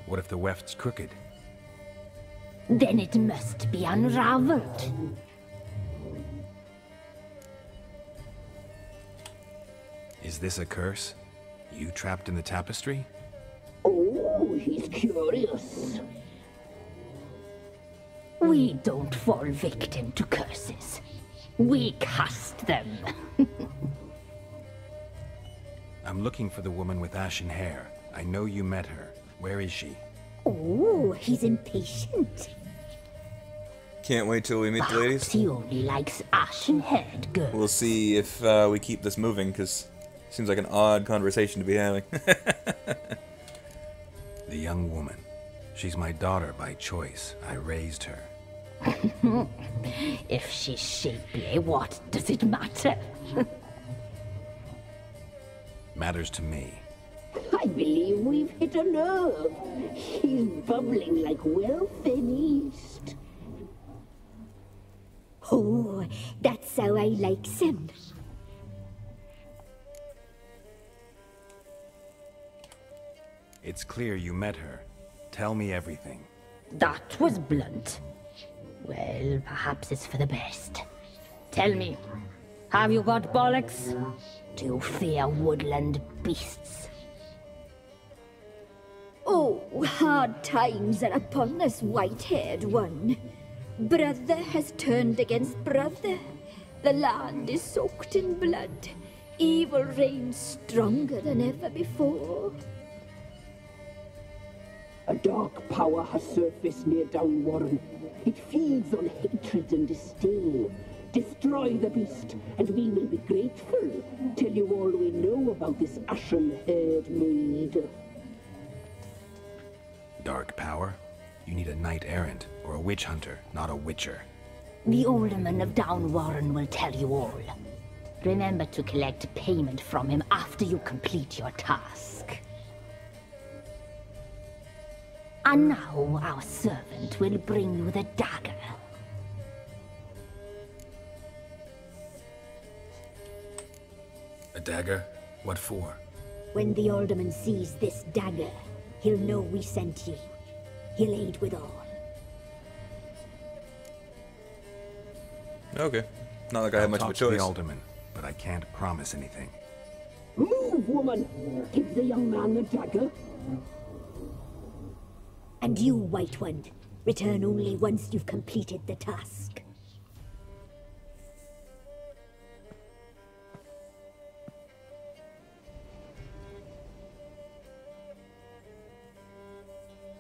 What if the weft's crooked? Then it must be unraveled. Is this a curse? You trapped in the tapestry? Oh, he's curious. We don't fall victim to curses. We cast them. I'm looking for the woman with ashen hair. I know you met her. Where is she? Oh, he's impatient. Can't wait till we meet the Perhaps ladies. he only likes ashen-haired girls. We'll see if we keep this moving, because it seems like an odd conversation to be having. The young woman. She's my daughter by choice. I raised her. If she's shapely, what does it matter? Matters to me. I believe we've hit a nerve. He's bubbling like well-fed yeast. Oh, that's how I likes him. It's clear you met her. Tell me everything. That was blunt. Well, perhaps it's for the best. Tell me, have you got bollocks? Do you fear woodland beasts? Oh, hard times are upon us, white-haired one. Brother has turned against brother. The land is soaked in blood. Evil reigns stronger than ever before. A dark power has surfaced near Downwarren. It feeds on hatred and disdain. Destroy the beast, and we will be grateful. Tell you all we know about this ashen-haired maid. Dark power? You need a knight-errant or a witch hunter, not a witcher. The alderman of Downwarren will tell you all. Remember to collect payment from him after you complete your task. And now our servant will bring you the dagger. A dagger? What for? When the alderman sees this dagger, he'll know we sent ye. He'll aid with all. Okay. Not like I have much of a Talk to the choice. alderman, but I can't promise anything. Move, woman! Give the young man the dagger. And you, White One, return only once you've completed the task.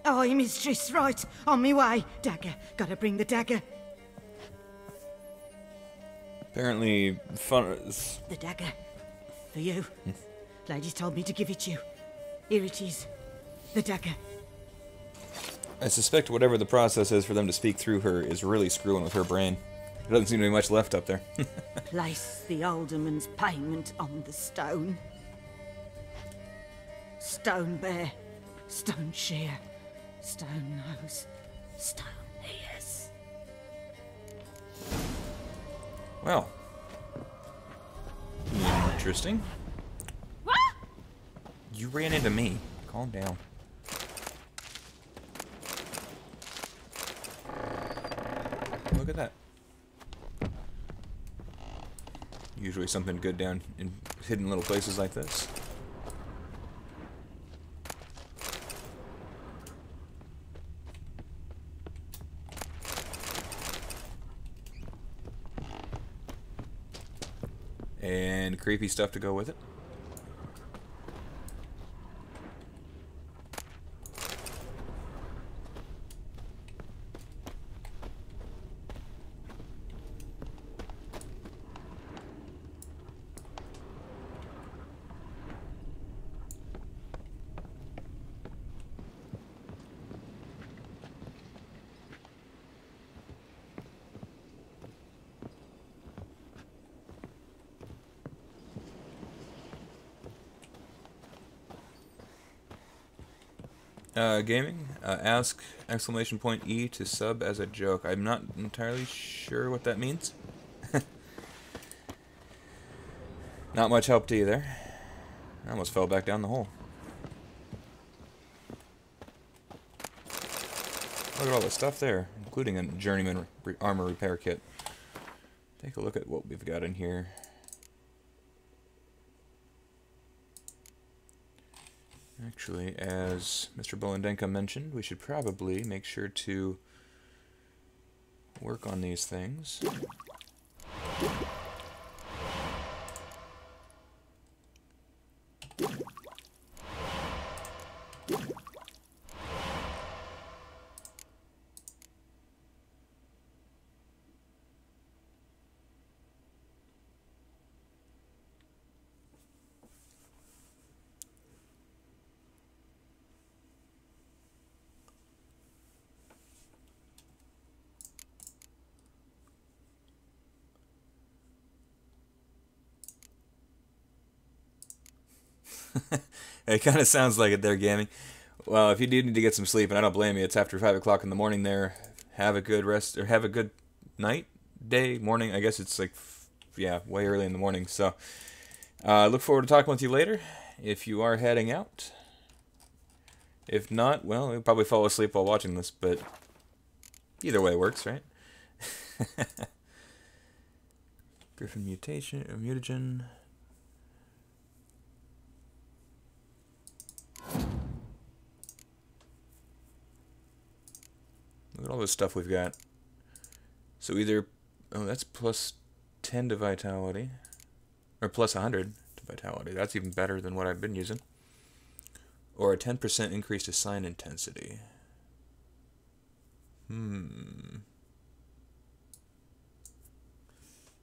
Aye, mistress, right. On me way. Dagger. Gotta bring the dagger. Apparently, fun. The dagger. For you. Ladies told me to give it you. Here it is. The dagger. I suspect whatever the process is for them to speak through her is really screwing with her brain. There doesn't seem to be much left up there. Place the alderman's payment on the stone. Stone bear. Stone shear. Stone nose. Stone ears. Well. Interesting. You ran into me. Calm down. Look at that. Usually something good down in hidden little places like this. And creepy stuff to go with it. Gaming, ask exclamation point E to sub as a joke. I'm not entirely sure what that means. Not much help to you there. I almost fell back down the hole. Look at all the stuff there, including a journeyman armor repair kit. Take a look at what we've got in here. Actually, as Mr. Bolendenka mentioned, we should probably make sure to work on these things. It kind of sounds like it there, Gaming. Well, if you do need to get some sleep, and I don't blame you, it's after 5 o'clock in the morning there. Have a good rest, or have a good night, day, morning. I guess it's like, yeah, way early in the morning. So, look forward to talking with you later, if you are heading out. If not, well, you'll probably fall asleep while watching this, but either way works, right? Griffin mutation, or mutagen. Look at all this stuff we've got. So either, oh, that's plus 10 to vitality, or plus 100 to vitality. That's even better than what I've been using. Or a 10% increase to sign intensity.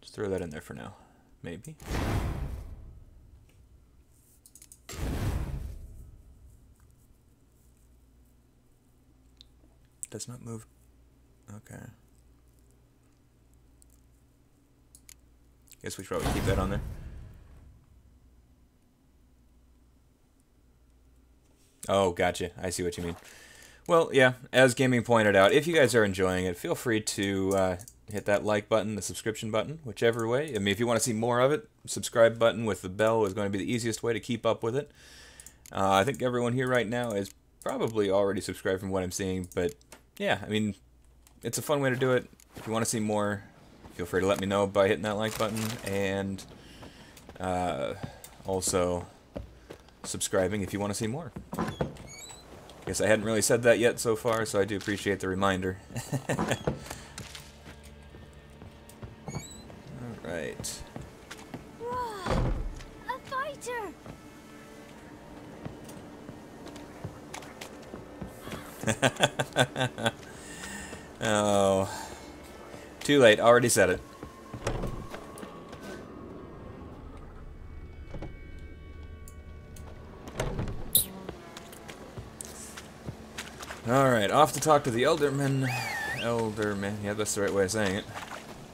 Just throw that in there for now. Maybe. Does not move. Okay. Guess we should probably keep that on there. Oh, gotcha. I see what you mean. Well, yeah, as Gaming pointed out, if you guys are enjoying it, feel free to hit that like button, the subscription button, whichever way. I mean, if you want to see more of it, subscribe button with the bell is going to be the easiest way to keep up with it. I think everyone here right now is probably already subscribed from what I'm seeing, but yeah, I mean, it's a fun way to do it. If you want to see more, feel free to let me know by hitting that like button, and also subscribing if you want to see more. Guess I hadn't really said that yet so far, so I do appreciate the reminder. Alright. Whoa, a fighter! Oh. Too late, already said it. Alright, off to talk to the Elderman, yeah, that's the right way of saying it.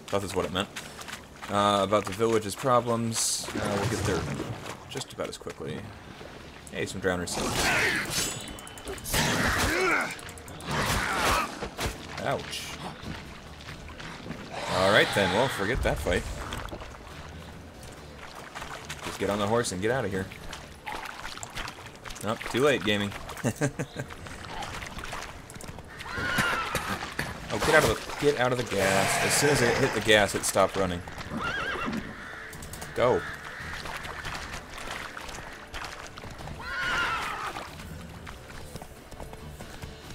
Thought that's what it meant. About the village's problems. We'll get there just about as quickly. Hey, some drowners. Ouch. Alright then, well, forget that fight. Just get on the horse and get out of here. Nope, too late, Gaming. Oh, get out of the gas. As soon as it hit the gas, it stopped running. Go.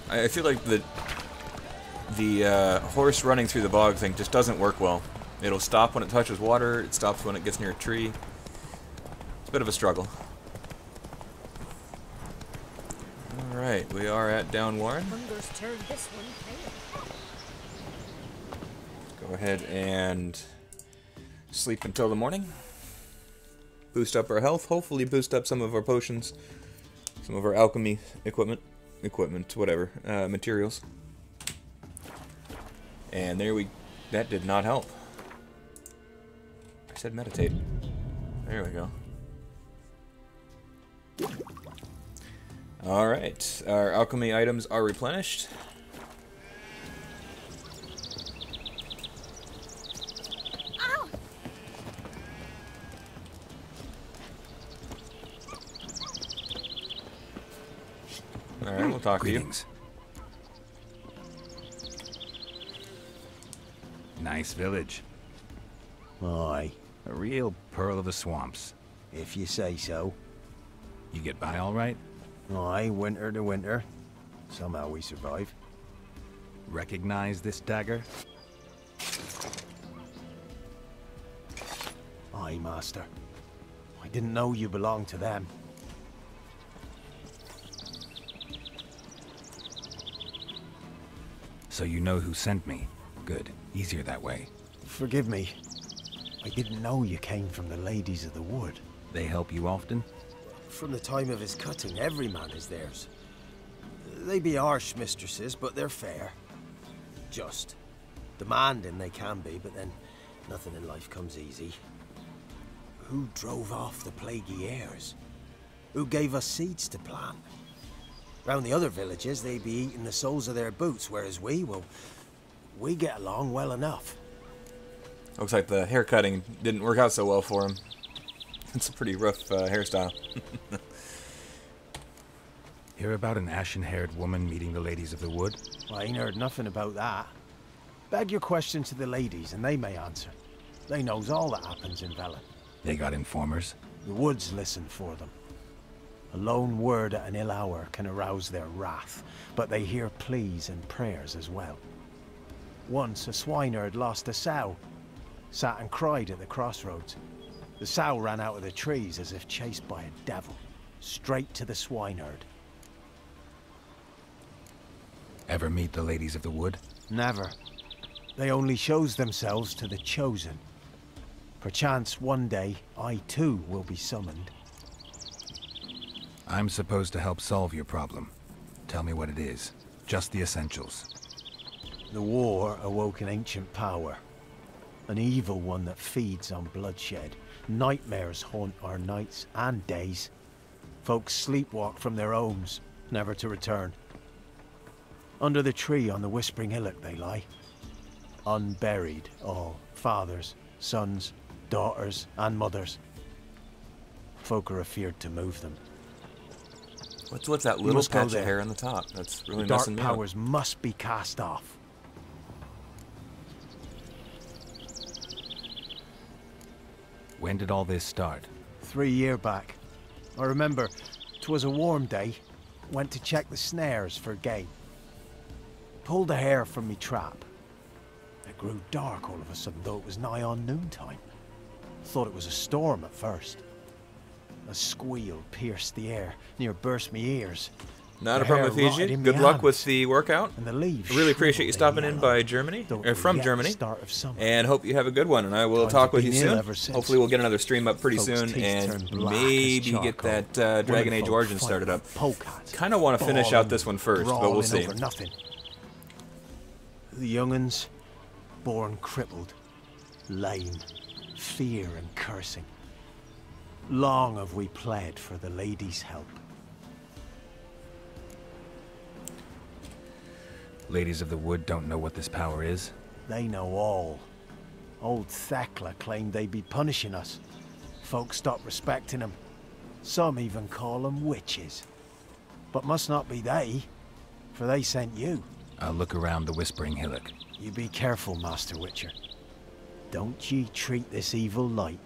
I feel like the horse running through the bog thing just doesn't work well. It'll stop when it touches water, it stops when it gets near a tree. It's a bit of a struggle. Alright, we are at Down Warren. Hunger's turned this one pale. Go ahead and sleep until the morning. Boost up our health, hopefully boost up some of our potions, some of our alchemy equipment, whatever, materials. And that did not help. I said meditate. There we go. Alright, our alchemy items are replenished. Ow! Alright, we'll talk to you. Greetings. Nice village. Aye, A real pearl of the swamps. if you say so. You get by all right? Aye, winter to winter. Somehow we survive. Recognize this dagger? Aye, master. I didn't know you belonged to them. So you know who sent me. Good. Easier that way. Forgive me. I didn't know you came from the Ladies of the Wood. They help you often? From the time of his cutting, every man is theirs. They be harsh mistresses, but they're fair. Just. Demanding they can be, but then nothing in life comes easy. Who drove off the plaguey airs? Who gave us seeds to plant? Round the other villages, they be eating the soles of their boots, whereas we get along well enough. Looks like the haircutting didn't work out so well for him. It's a pretty rough hairstyle. Hear about an ashen-haired woman meeting the Ladies of the Wood? I ain't heard nothing about that. Beg your question to the ladies, and they may answer. They knows all that happens in Velen. They got informers? The woods listen for them. A lone word at an ill hour can arouse their wrath, but they hear pleas and prayers as well. Once a swineherd lost a sow, sat and cried at the crossroads. The sow ran out of the trees as if chased by a devil, straight to the swineherd. Ever meet the Ladies of the Wood? Never. They only shows themselves to the chosen. Perchance one day, I too will be summoned. I'm supposed to help solve your problem. Tell me what it is. Just the essentials. The war awoke an ancient power. An evil one that feeds on bloodshed. Nightmares haunt our nights and days. Folks sleepwalk from their homes, never to return. Under the tree on the Whispering Hillock they lie. Unburied all, fathers, sons, daughters and mothers. Folk are afeard to move them. What's that little must go patch of there. hair on the top? That's really The dark messing me up. powers must be cast off. When did all this start? 3 years back. I remember 'twas a warm day. Went to check the snares for game. Pulled a hare from me trap. It grew dark all of a sudden, though it was nigh on noontime. Thought it was a storm at first. A squeal pierced the air, near burst me ears. Not The a problem, hair rotted Fiji. in Good me luck hands, with the workout. and the leaves I really appreciate you shriveled stopping in yellow. by Germany, Don't or from forget Germany, the start of summer. and hope you have a good one. And I will Times talk have with you been ill soon. ever since. Hopefully, we'll get another stream up pretty Folks' soon, teeth and turn black as maybe get charcoal. that Dragon Women Age folk Origins fight started with up. polecats, Kind of want to finish out bawling, this one first, but we'll brawling see. over nothing. The young'uns, born crippled, lame, fear and cursing. Long have we pled for the ladies' help. Ladies of the Wood don't know what this power is? They know all. Old Thekla claimed they'd be punishing us. Folks stopped respecting them. Some even call them witches. But must not be they, for they sent you. I'll look around the Whispering Hillock. You be careful, Master Witcher. Don't ye treat this evil light.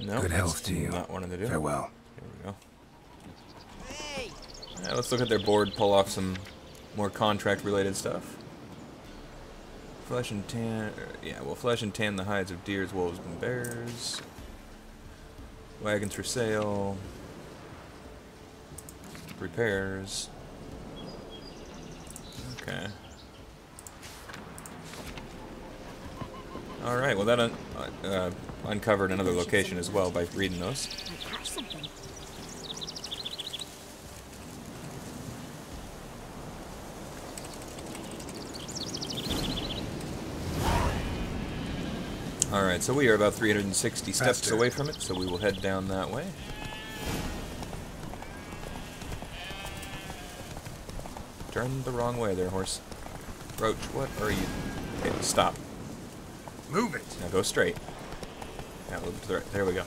No, Good health that's to you. Not wanting to do. Farewell. Here we go. Yeah, let's look at their board, pull off some more contract-related stuff. Flesh and tan. Yeah, well, flesh and tan the hides of deers, wolves, and bears. Wagons for sale. Repairs. Okay. All right. Well, that uncovered another location as well by reading those. I catch something. Alright, so we are about 360 steps Faster. away from it, so we will head down that way. Turn the wrong way there, horse. Roach, what are you... Okay, stop. Move it! Now go straight. Now move to the right. There we go.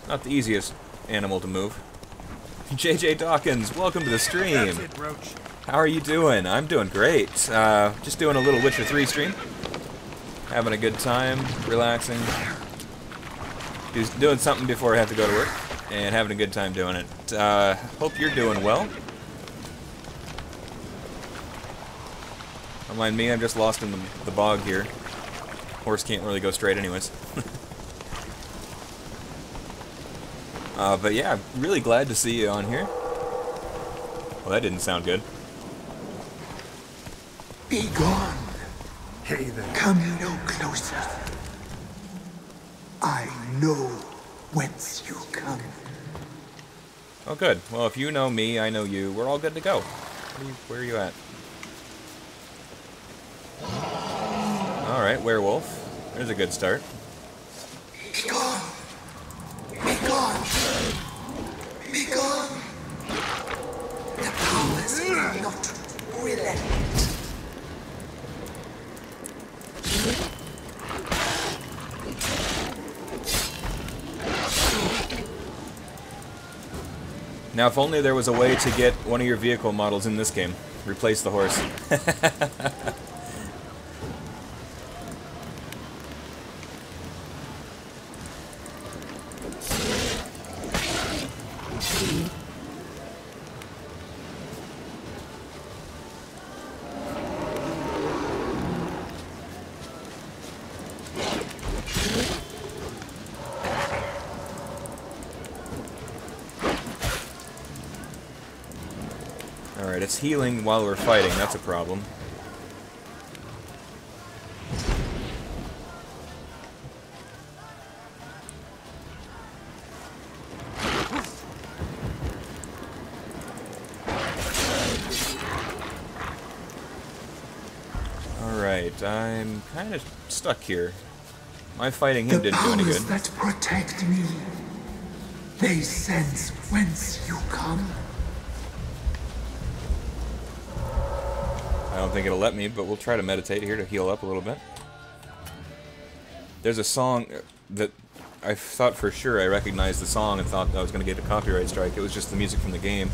Not the easiest animal to move. JJ Dawkins, welcome to the stream. That's it, Roach. How are you doing? I'm doing great. Just doing a little Witcher 3 stream. Having a good time, relaxing. Doing something before I have to go to work. And having a good time doing it. Hope you're doing well. Don't mind me, I'm just lost in the bog here. Horse can't really go straight anyways. But yeah, I'm really glad to see you on here. Well, that didn't sound good. Be gone. Hey there. Come no closer. I know whence you come. Oh, good. Well, if you know me, I know you. We're all good to go. Where are you at? Alright, werewolf. There's a good start. Be gone. Be gone. Be gone. The powers will not relent. Now, if only there was a way to get one of your vehicle models in this game. Replace the horse. Alright, it's healing while we're fighting, that's a problem. Alright, I'm kind of stuck here. My fighting him didn't do any good. The powers that protect me, they sense whence you come. I don't think it'll let me, but we'll try to meditate here to heal up a little bit. There's a song that I thought for sure I recognized the song and thought I was going to get a copyright strike. It was just the music from the game.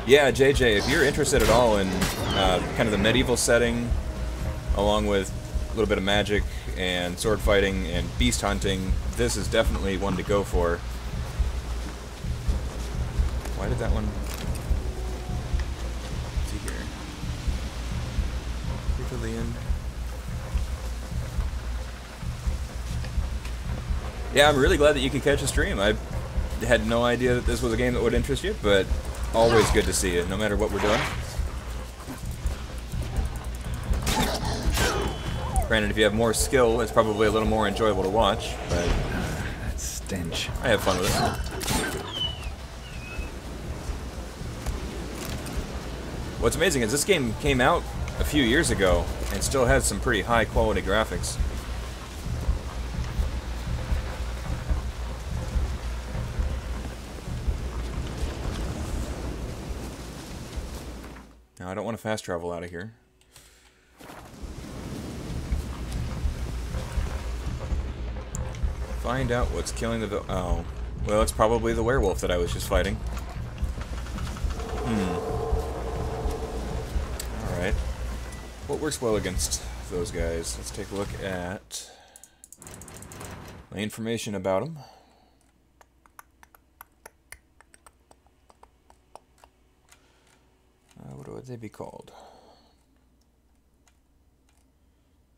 Yeah, JJ, if you're interested at all in kind of the medieval setting, along with a little bit of magic and sword fighting and beast hunting, this is definitely one to go for. Why did that one... Let's see here. Here till the end. Yeah, I'm really glad that you could catch a stream. I had no idea that this was a game that would interest you, but always good to see it, no matter what we're doing. Granted, if you have more skill, it's probably a little more enjoyable to watch, but... that stench. I have fun with it. What's amazing is this game came out a few years ago and still has some pretty high quality graphics. Now I don't want to fast travel out of here. Find out what's killing the... Oh. Well, it's probably the werewolf that I was just fighting. Alright. What works well against those guys? Let's take a look at the information about them. What would they be called?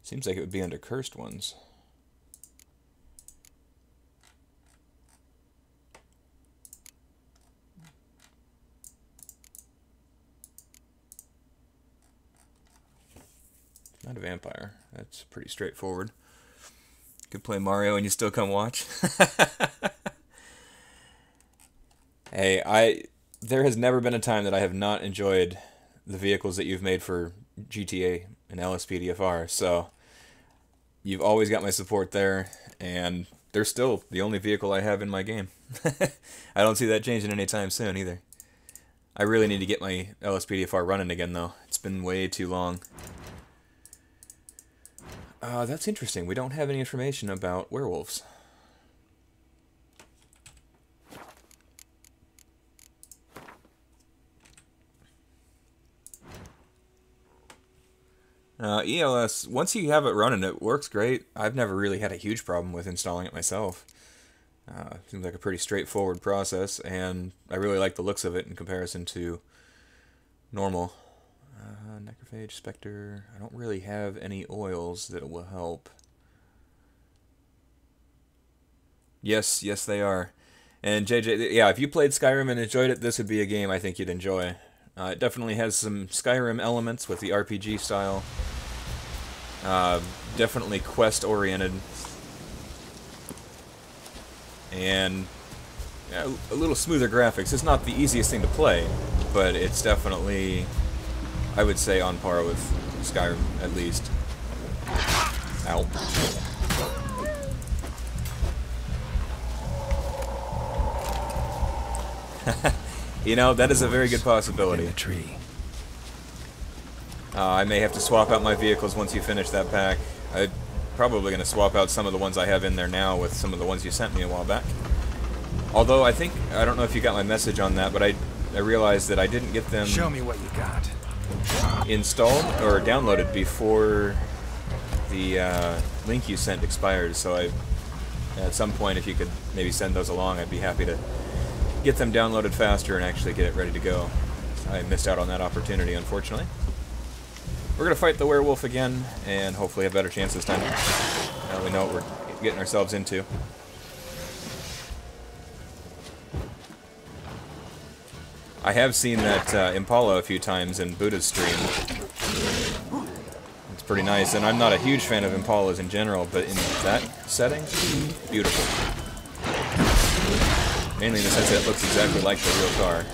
Seems like it would be under cursed ones. Not a vampire. That's pretty straightforward. You could play Mario and you still come watch. Hey, there has never been a time that I have not enjoyed the vehicles that you've made for GTA and LSPDFR, so you've always got my support there, and they're still the only vehicle I have in my game. I don't see that changing anytime soon either. I really need to get my LSPDFR running again, though. It's been way too long. That's interesting. We don't have any information about werewolves. ELS, once you have it running, it works great. I've never really had a huge problem with installing it myself. Seems like a pretty straightforward process, and I really like the looks of it in comparison to normal. Necrophage, Spectre. I don't really have any oils that will help. Yes, yes they are. And JJ, yeah, if you played Skyrim and enjoyed it, this would be a game I think you'd enjoy. It definitely has some Skyrim elements with the RPG style. Definitely quest-oriented. And yeah, a little smoother graphics. It's not the easiest thing to play, but it's definitely, I would say, on par with Skyrim, at least. Ow. You know, that is a very good possibility. In the tree. I may have to swap out my vehicles once you finish that pack. I'm probably going to swap out some of the ones I have in there now with some of the ones you sent me a while back. Although I think, I don't know if you got my message on that, but I realized that I didn't get them... Show me what you got. ...installed or downloaded before the link you sent expired, so at some point if you could maybe send those along, I'd be happy to get them downloaded faster and actually get it ready to go. I missed out on that opportunity, unfortunately. We're going to fight the werewolf again, and hopefully have better chance this time. Now we know what we're getting ourselves into. I have seen that Impala a few times in Buddha's stream. It's pretty nice, and I'm not a huge fan of Impalas in general, but in that setting, beautiful. Mainly in the sense that it looks exactly like the real car.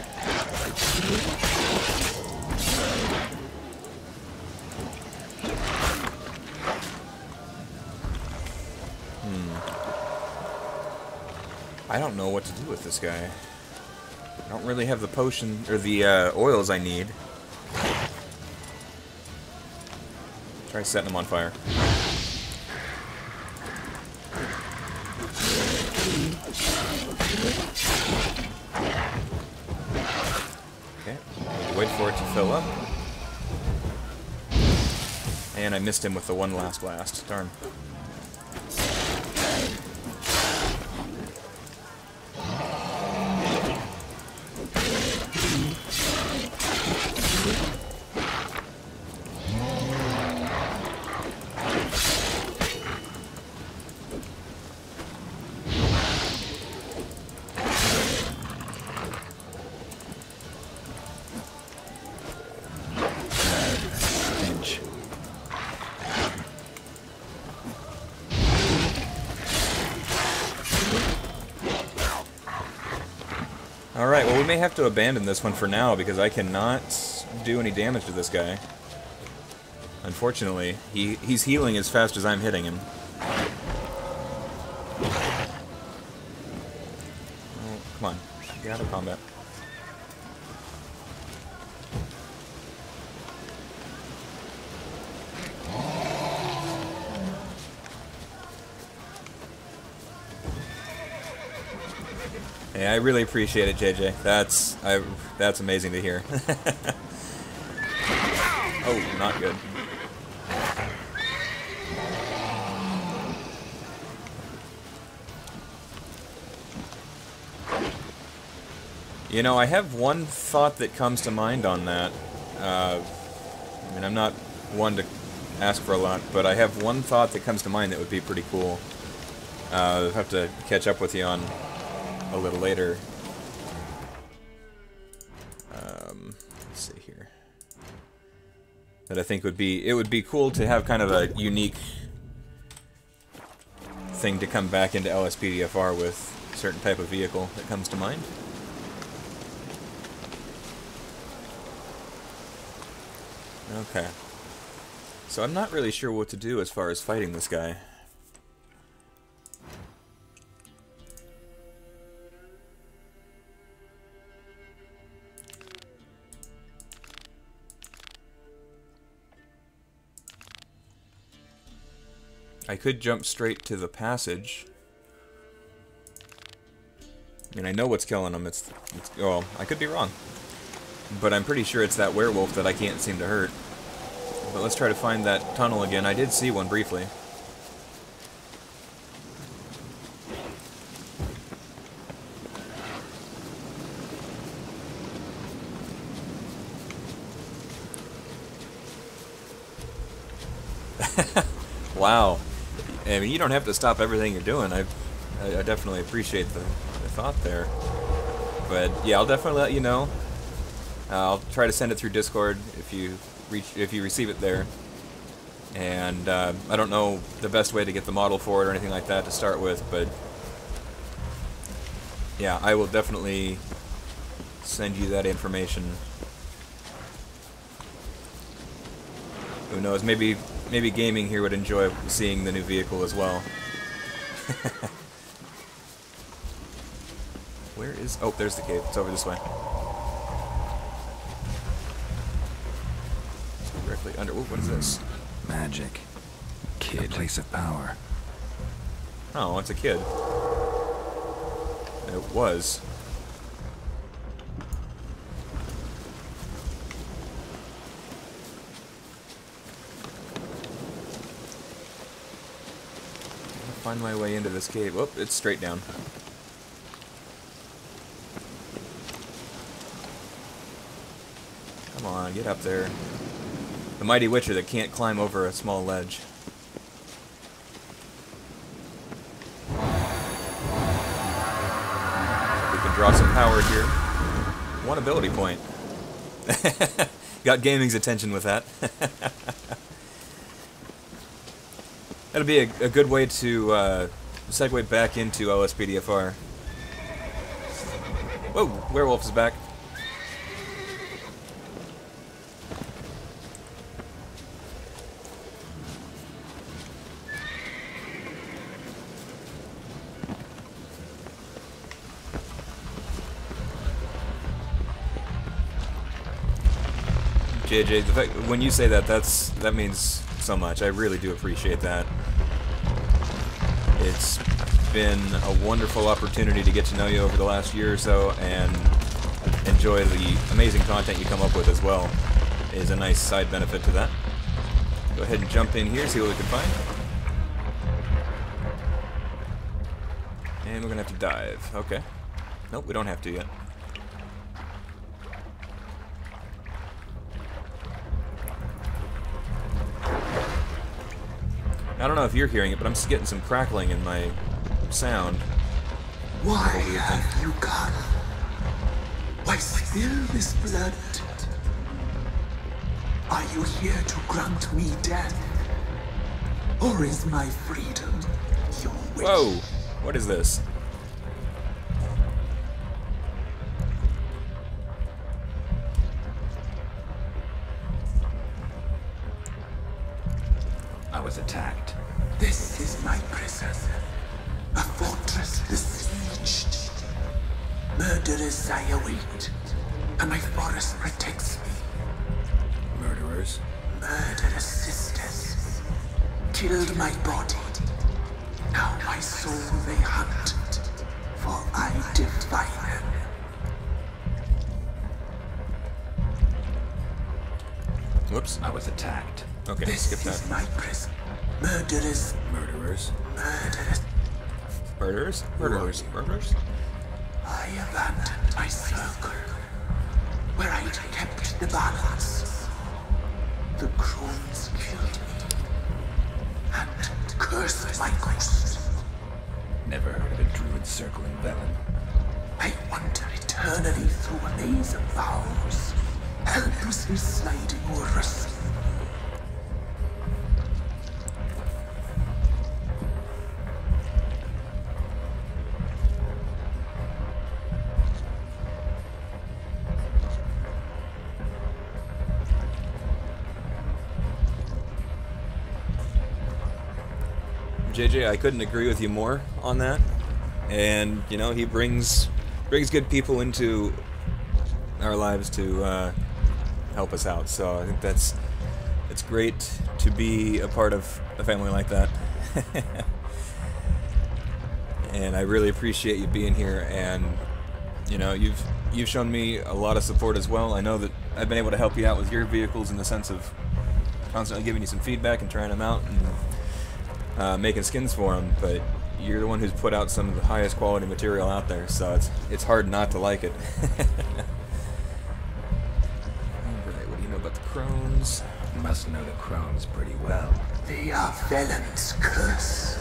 I don't know what to do with this guy. I don't really have the potion, or the oils I need. Try setting him on fire. Okay, wait for it to fill up. And I missed him with the one last blast. Darn. Alright, well we may have to abandon this one for now because I cannot do any damage to this guy. Unfortunately, he's healing as fast as I'm hitting him. Oh, come on, get out of combat. Yeah, I really appreciate it, JJ. That's amazing to hear. Oh, not good. You know, I have one thought that comes to mind on that. I mean, I'm not one to ask for a lot, but I have one thought that comes to mind that would be pretty cool. I'll have to catch up with you on a little later. Let's see here. That I think would be cool to have kind of a unique thing to come back into LSPDFR with a certain type of vehicle that comes to mind. Okay. So I'm not really sure what to do as far as fighting this guy. I could jump straight to the passage. I mean, I know what's killing him. It's well, I could be wrong. But I'm pretty sure it's that werewolf that I can't seem to hurt. But let's try to find that tunnel again. I did see one briefly. Wow. I mean, you don't have to stop everything you're doing. I definitely appreciate the thought there. But yeah, I'll definitely let you know. I'll try to send it through Discord if you receive it there. And I don't know the best way to get the model for it or anything like that to start with, but yeah, I will definitely send you that information. Who knows? Maybe gaming here would enjoy seeing the new vehicle as well. Where is... Oh, there's the cave. It's over this way. It's directly under... Ooh, what is this? Magic. Kid. A place of power. Oh, it's a kid. It was. Find my way into this cave. Oh, it's straight down. Come on, get up there. The mighty witcher that can't climb over a small ledge. We can draw some power here. 1 ability point. Got gaming's attention with that. That'll be a good way to segue back into OSPDFR. Whoa, werewolf is back. JJ, the fact when you say that, that means so much. I really do appreciate that. It's been a wonderful opportunity to get to know you over the last year or so and enjoy the amazing content you come up with as well. Is a nice side benefit to that. Go ahead and jump in here, see what we can find. And we're gonna have to dive. Okay. Nope, we don't have to yet. I don't know if you're hearing it, but I'm just getting some crackling in my sound. Why have you come? Why spill this blood? Are you here to grant me death? Or is my freedom your wish? Whoa! What is this? I was attacked. This is my prison. A fortress besieged. Murderers I await, and my forest protects me. Murderers? Murderous sisters killed my body. Now my soul they hunt, for I defy them. Whoops. I was attacked. Okay, This skip is that. my prison. Murderers. Murderers? Murderers. Murderers? Murderers? Murderers? I abandoned my circle, where I kept the balance. The crones killed me, and cursed my ghost. Never heard of a druid circle in Velen. I wander eternally through a maze of vows, helplessly sliding over a sea. JJ, I couldn't agree with you more on that. And, you know, he brings good people into our lives to help us out. So I think it's great to be a part of a family like that. And I really appreciate you being here, and you know, you've shown me a lot of support as well. I know that I've been able to help you out with your vehicles in the sense of constantly giving you some feedback and trying them out and making skins for them, but you're the one who's put out some of the highest quality material out there, so it's hard not to like it. Alright, what do you know about the crones? You must know the crones pretty well. They are Velen's curse.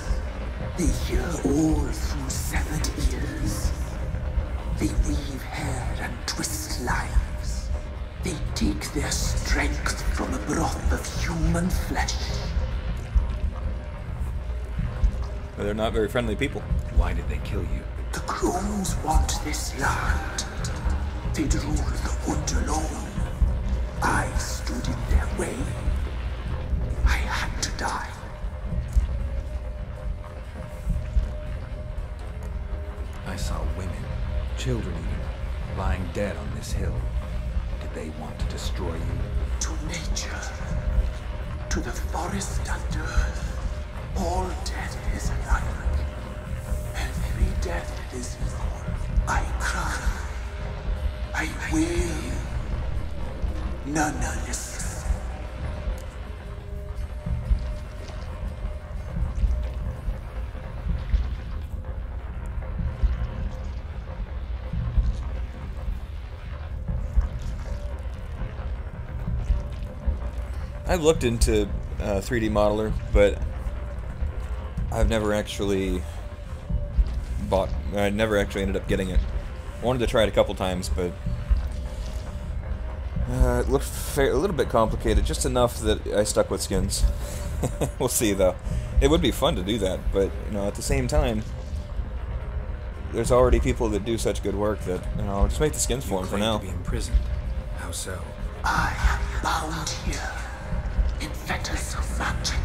They hear all through severed ears. They weave hair and twist lives. They take their strength from a broth of human flesh. But they're not very friendly people. Why did they kill you? The crones want this land. They'd rule the wood alone. I stood in their way. I had to die. I saw women, children even, lying dead on this hill. Did they want to destroy you? To nature, to the forest and earth, all death is alike. Every death is equal. I cry. I wail. None listens. I've looked into 3D Modeler, but I've never actually I never actually ended up getting it. I wanted to try it a couple times, but it looked a little bit complicated, just enough that I stuck with skins. We'll see, though. It would be fun to do that, but you know, at the same time, there's already people that do such good work that, you know, I'll just make the skins for them for now. To be imprisoned. How so? I am bound here in fetters of magic.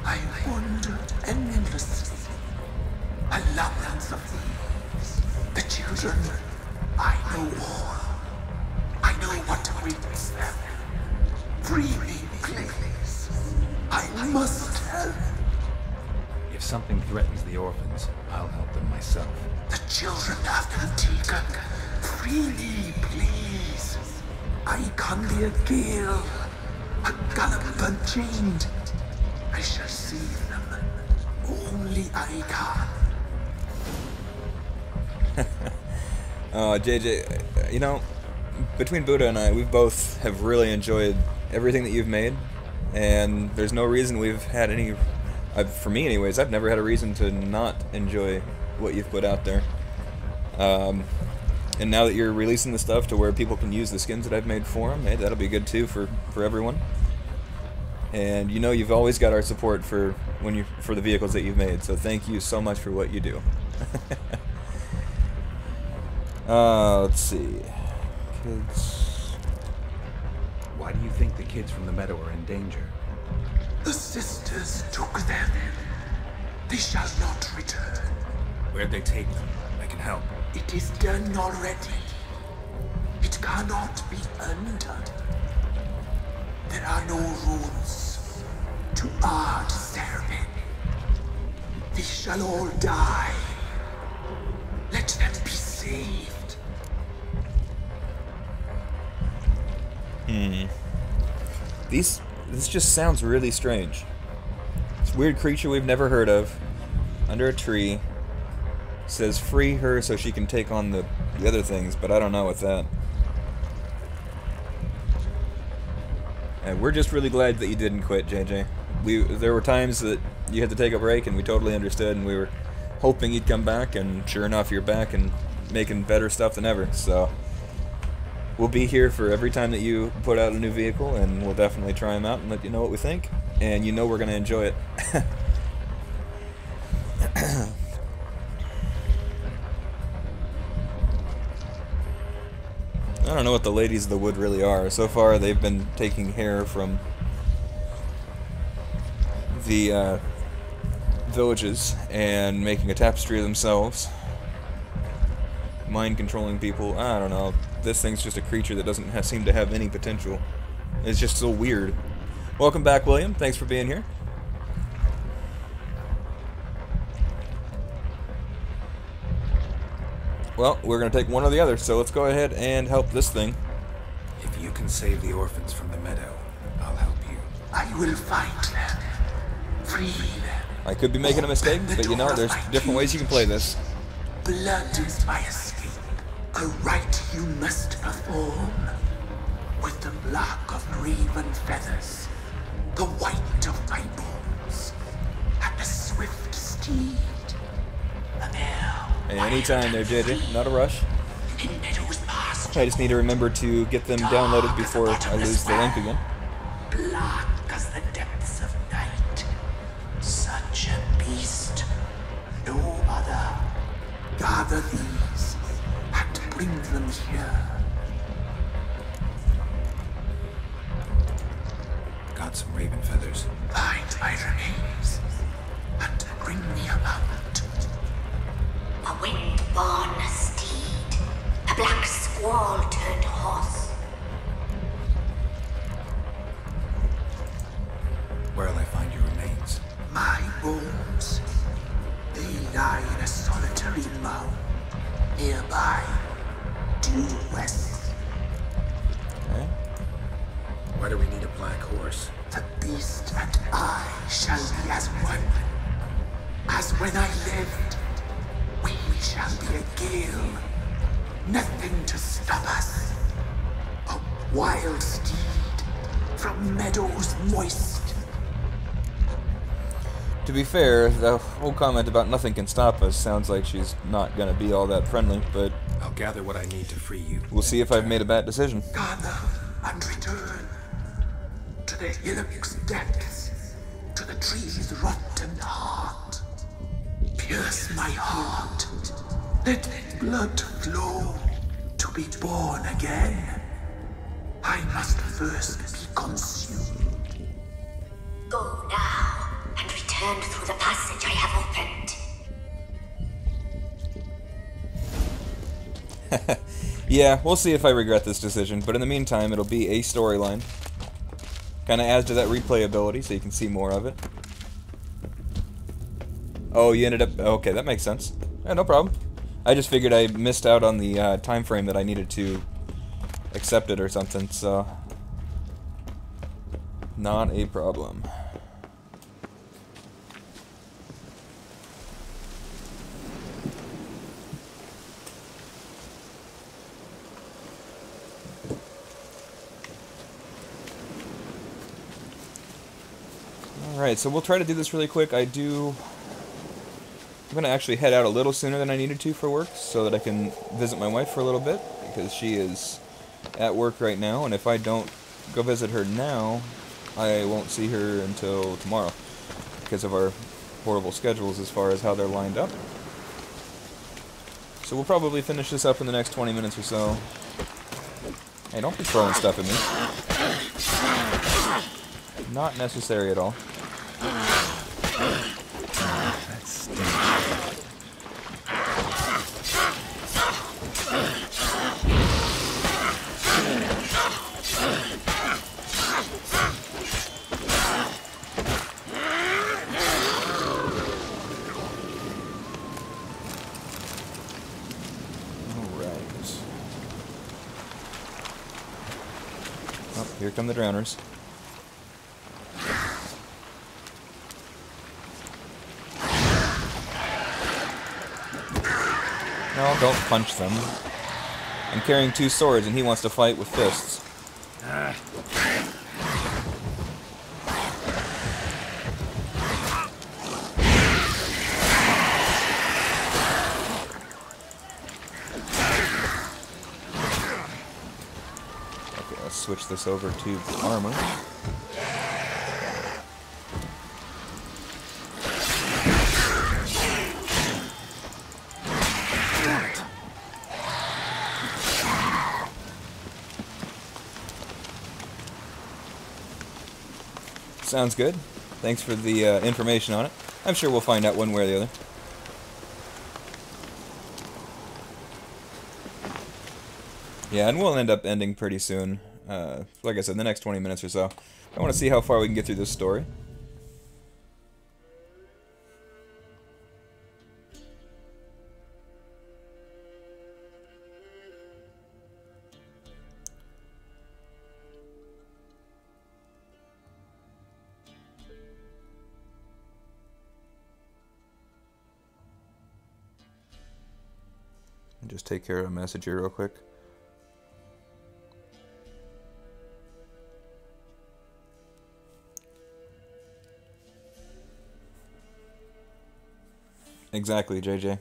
I wandered endlessly. A labyrinth of thieves. The children, I know all. I know what awaits them. Free me, please. I must help. If something threatens the orphans, I'll help them myself. The children have been taken. Free me, please. I can be a gale, a gallop unchained. I shall save them. Only I can. JJ, you know, between Buddha and I, we both have really enjoyed everything that you've made, and there's no reason we've had any, for me anyways, I've never had a reason to not enjoy what you've put out there. And now that you're releasing the stuff to where people can use the skins that I've made for them, hey, that'll be good too for everyone. And you know you've always got our support for the vehicles that you've made, so thank you so much for what you do. Let's see. Kids. Why do you think the kids from the meadow are in danger? The sisters took them. They shall not return. Where'd they take them? I can help. It is done already. It cannot be undone. There are no rules to our serving. They shall all die. Let them be saved. This just sounds really strange. This weird creature we've never heard of, under a tree, says free her so she can take on the other things, but I don't know with that. And we're just really glad that you didn't quit, JJ. There were times that you had to take a break, and we totally understood, and we were hoping you'd come back, and sure enough, you're back and making better stuff than ever, so we'll be here for every time that you put out a new vehicle, and we'll definitely try them out and let you know what we think, and you know we're going to enjoy it. I don't know what the ladies of the wood really are. So far, they've been taking hair from the villages and making a tapestry of themselves. Mind controlling people. I don't know. This thing's just a creature that doesn't seem to have any potential. It's just so weird. Welcome back, William. Thanks for being here. Well, we're going to take one or the other, so let's go ahead and help this thing. If you can save the orphans from the meadow, I'll help you. will find them. Free them. I could be making a mistake, but you know, there's different ways you can play this. Blood is my escape. A rite you must perform. With the black of raven feathers, the white of my bones, and a swift steed. A mare. Hey, anytime there, JJ. Not a rush. I just need to remember to get them downloaded before I lose the link again. Black as the depths of night. Such a beast. No other. Gather these and bring them here. Got some raven feathers. Find my remains and bring me about. A wind-born steed, a black squall turned horse. Where'll I find your remains? My bones, they lie in a solitary mound nearby, due west. Okay. Why do we need a black horse? The beast and I shall be as one. As when I lived, we shall be a gale. Nothing to stop us. A wild steed from meadows moist. To be fair, the whole comment about nothing can stop us sounds like she's not gonna be all that friendly, but I'll gather what I need to free you. we'll see if I've made a bad decision. Gather and return to the hillock's depths, to the tree's rotten heart. Pierce my heart, let blood flow to be born again. I must first be consumed. Go now and return through the passage I have opened. Yeah, we'll see if I regret this decision, but in the meantime, it'll be a storyline. Kinda adds to that replayability, so you can see more of it. Oh, you ended up... Okay, that makes sense. Yeah, no problem. I just figured I missed out on the time frame that I needed to accept it or something, so... Not a problem. Alright, so we'll try to do this really quick. I'm going to actually head out a little sooner than I needed to for work so that I can visit my wife for a little bit, because she is at work right now, and if I don't go visit her now, I won't see her until tomorrow because of our horrible schedules as far as how they're lined up. So we'll probably finish this up in the next 20 minutes or so. Hey, don't be throwing stuff at me. Not necessary at all. That stinks. Oh, here come the drowners. No, don't punch them. I'm carrying 2 swords and he wants to fight with fists. Okay, let's switch this over to armor. Sounds good. Thanks for the information on it. I'm sure we'll find out one way or the other. Yeah, and we'll end up ending pretty soon. Like I said, in the next 20 minutes or so. I want to see how far we can get through this story. Just take care of a message here real quick. Exactly, JJ.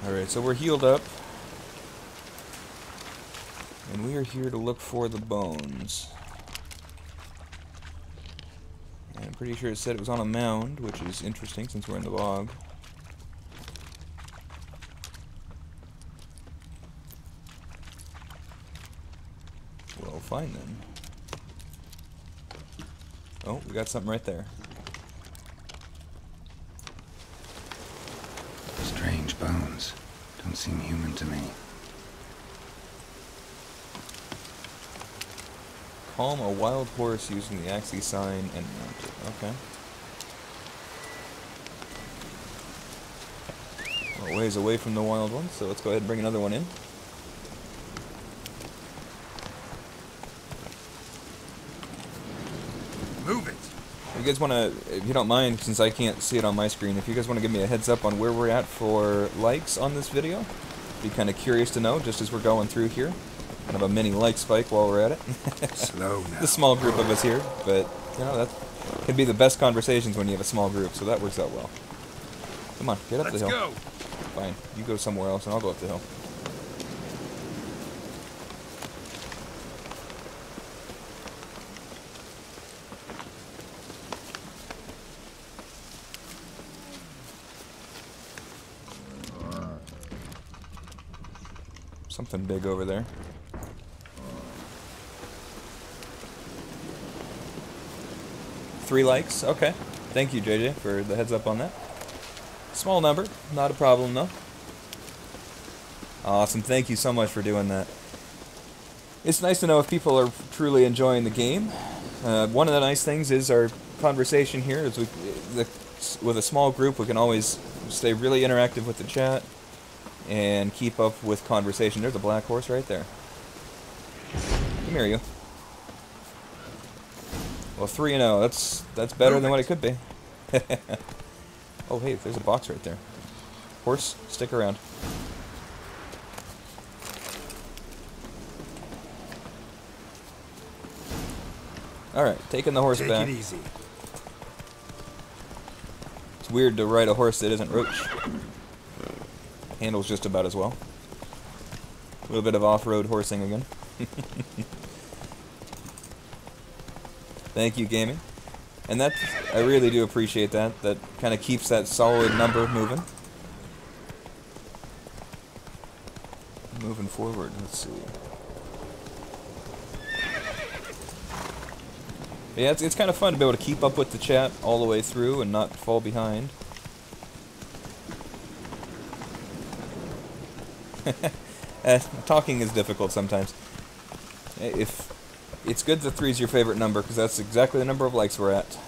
Alright, so we're healed up. And we are here to look for the bones. And I'm pretty sure it said it was on a mound, which is interesting since we're in the bog. Well, fine then. Oh, we got something right there. Strange bones. Don't seem human to me. Calm a wild horse using the Axie sign and mount it. Okay. Well, ways away from the wild one, so let's go ahead and bring another one in. Move it! If you guys want to, if you don't mind, since I can't see it on my screen, if you guys want to give me a heads up on where we're at for likes on this video, be kind of curious to know just as we're going through here. Kind of a mini like spike while we're at it. Slow now. The small group of us here, but you know that can be the best conversations when you have a small group, so that works out well. Come on, get up the hill. Let's go. Fine, you go somewhere else, and I'll go up the hill. Something big over there. Three likes? Okay. Thank you, JJ, for the heads up on that. Small number, not a problem though. Awesome, thank you so much for doing that. It's nice to know if people are truly enjoying the game. One of the nice things is our conversation here is with a small group we can always stay really interactive with the chat and keep up with conversation. There's a black horse right there. Come here, you. Well, 3-0. That's better than what it could be. Oh, hey, there's a box right there. Horse, stick around. All right, taking the horse back. Take it easy. It's weird to ride a horse that isn't roach. Handles just about as well. A little bit of off-road horsing again. Thank you, gaming. And that, I really do appreciate that. That kind of keeps that solid number moving. Moving forward, let's see. Yeah, it's kind of fun to be able to keep up with the chat all the way through and not fall behind. Talking is difficult sometimes. If it's good that 3's your favorite number, because that's exactly the number of likes we're at.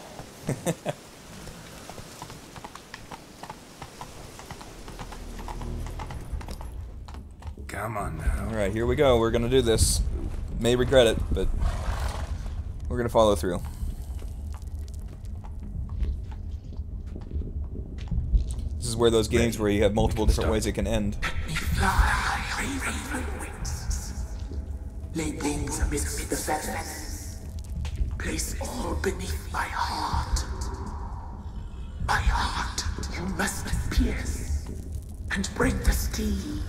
Come on now. Alright, here we go. We're going to do this. May regret it, but we're going to follow through. This is where those games where you have multiple different ways it can end. Lay wings amidst the feathers. Place all beneath my heart. My heart you must pierce and break the steed.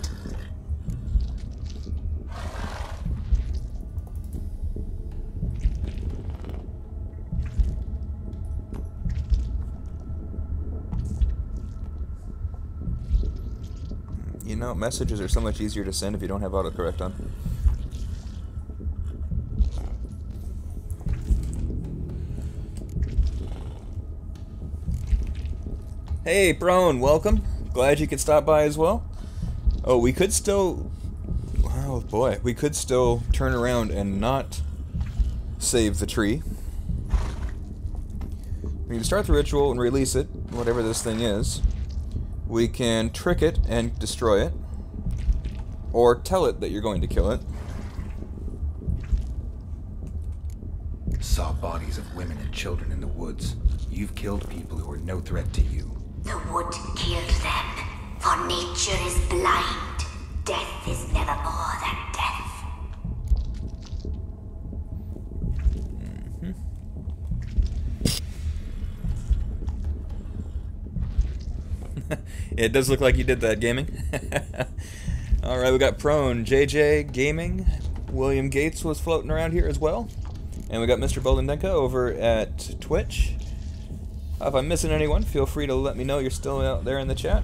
You know, messages are so much easier to send if you don't have autocorrect on. Hey, Brone, welcome. Glad you could stop by as well. Oh, we could still... Oh, boy. We could still turn around and not save the tree. We can start the ritual and release it, whatever this thing is. We can trick it and destroy it. Or tell it that you're going to kill it. Saw bodies of women and children in the woods. You've killed people who were no threat to you. The wood killed them, for nature is blind. Death is never more than death. It does look like you did that, gaming. Alright, we got Prone, JJ Gaming, William Gates was floating around here as well. And we got Mr. Boldendenka over at Twitch. If I'm missing anyone, feel free to let me know you're still out there in the chat.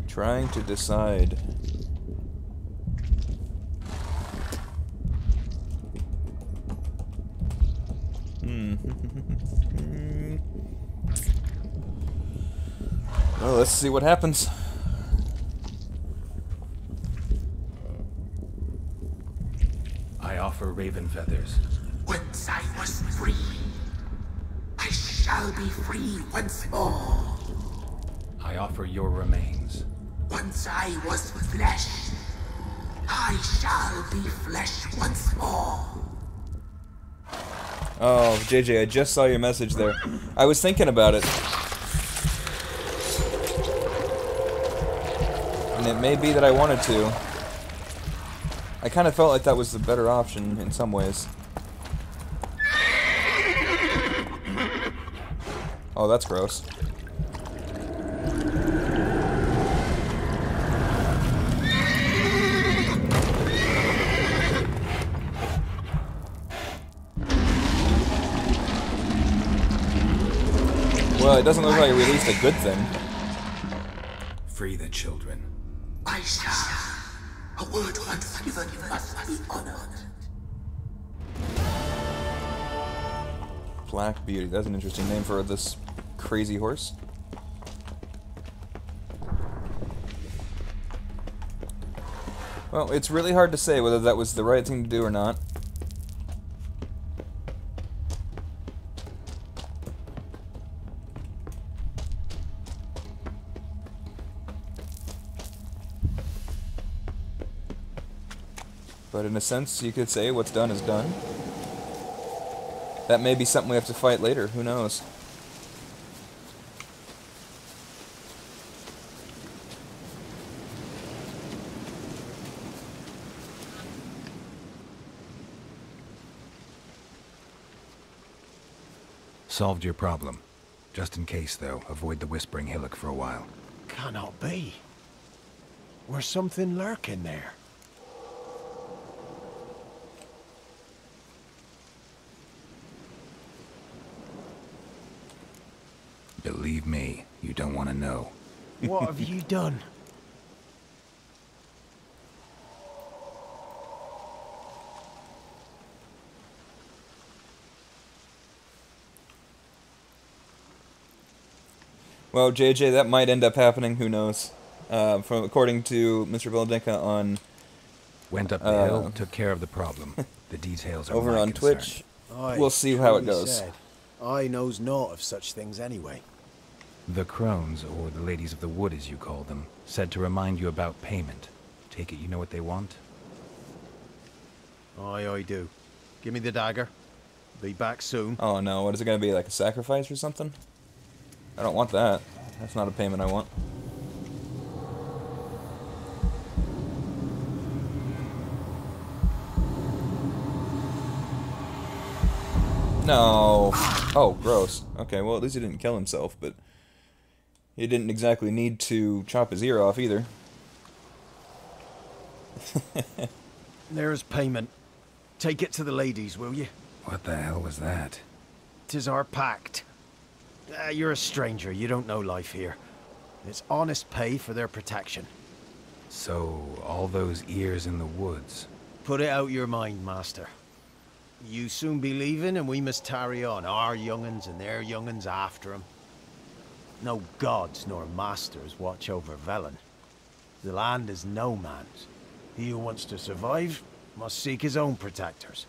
Trying to decide. Well, let's see what happens. I offer raven feathers. Once I was free, I shall be free once more. I offer your remains. Once I was flesh, I shall be flesh once more. Oh, JJ, I just saw your message there. I was thinking about it. And it may be that I wanted to. I kind of felt like that was the better option in some ways. Oh, that's gross. Well, it doesn't look like it released a good thing. Free the children. I shall. A word once given must be honored. Black Beauty. That's an interesting name for this crazy horse. Well, it's really hard to say whether that was the right thing to do or not. But in a sense, you could say what's done is done. That may be something we have to fight later, who knows? Solved your problem. Just in case, though, avoid the Whispering Hillock for a while. Cannot be. Where's something lurking there? Believe me, you don't want to know. What have you done? Well, JJ, that might end up happening, who knows? According to Mr. Vildenka on... Went up the hill, took care of the problem. The details are over my on concern. Twitch. Aye, We'll see how it truly goes. said. I knows naught of such things anyway. The crones, or the ladies of the wood as you call them, said to remind you about payment. Take it you know what they want? Aye, I do. Give me the dagger. Be back soon. Oh no, what is it going to be, like a sacrifice or something? I don't want that. That's not a payment I want. No. Oh, gross. Okay, well, at least he didn't kill himself, but he didn't exactly need to chop his ear off either. There's payment. Take it to the ladies, will you? What the hell was that? 'Tis our pact. You're a stranger, you don't know life here. It's honest pay for their protection. So, all those ears in the woods. Put it out your mind, master. You soon be leaving and we must tarry on, our young'uns and their young'uns after 'em. No gods nor masters watch over Velen. The land is no man's. He who wants to survive must seek his own protectors.